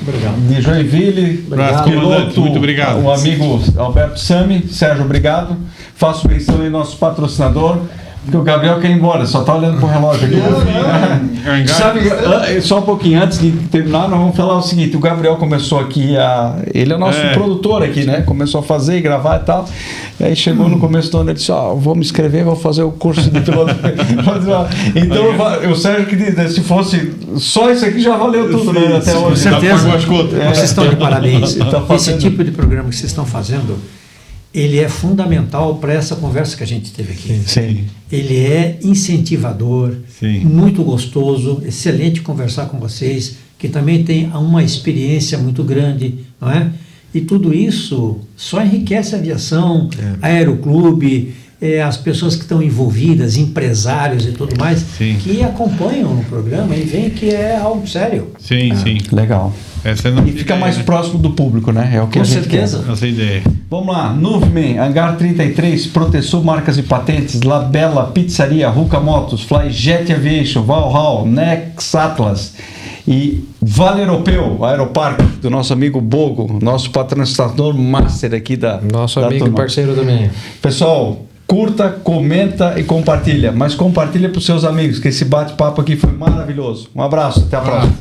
de Joinville. Piloto, muito obrigado. O amigo Alberto Sami. Sérgio, obrigado. Faço menção aí nosso patrocinador, porque o Gabriel quer ir embora, só está olhando pro relógio aqui. Sabe, só um pouquinho antes de terminar, nós vamos falar o seguinte: o Gabriel começou aqui ele é o nosso produtor aqui, né? Começou a fazer e gravar e tal. E aí chegou no começo do ano, ele disse: vou me inscrever, vou fazer o curso de piloto. Então o Sérgio que diz, né, se fosse só isso aqui já valeu tudo, né? Até hoje. Com certeza. Vocês estão de parabéns. Esse tipo de programa que vocês estão fazendo, ele é fundamental para essa conversa que a gente teve aqui. Sim. Ele é incentivador, muito gostoso, excelente conversar com vocês, que também tem uma experiência muito grande, não é? E tudo isso só enriquece a aviação, Aeroclube, as pessoas que estão envolvidas, empresários e tudo mais, Sim. que acompanham o programa e veem que é algo sério. Sim, sim. Legal. Essa é a nossa E fica ideia, mais né? próximo do público, né? É o que Com a gente certeza. quer. Nossa ideia. Vamos lá, Nuveman, Hangar 33, Proteção Marcas e Patentes, Labella Pizzaria, Ruka Motos, Flyjet Aviation, Valhall, Nex Atlas e Vale Europeu, Aeroparque, do nosso amigo Bogo, nosso patrocinador master aqui da Nosso da amigo e turma. parceiro também. Pessoal, curta, comenta e compartilha, mas compartilha para os seus amigos, que esse bate-papo aqui foi maravilhoso. Um abraço, até a próxima.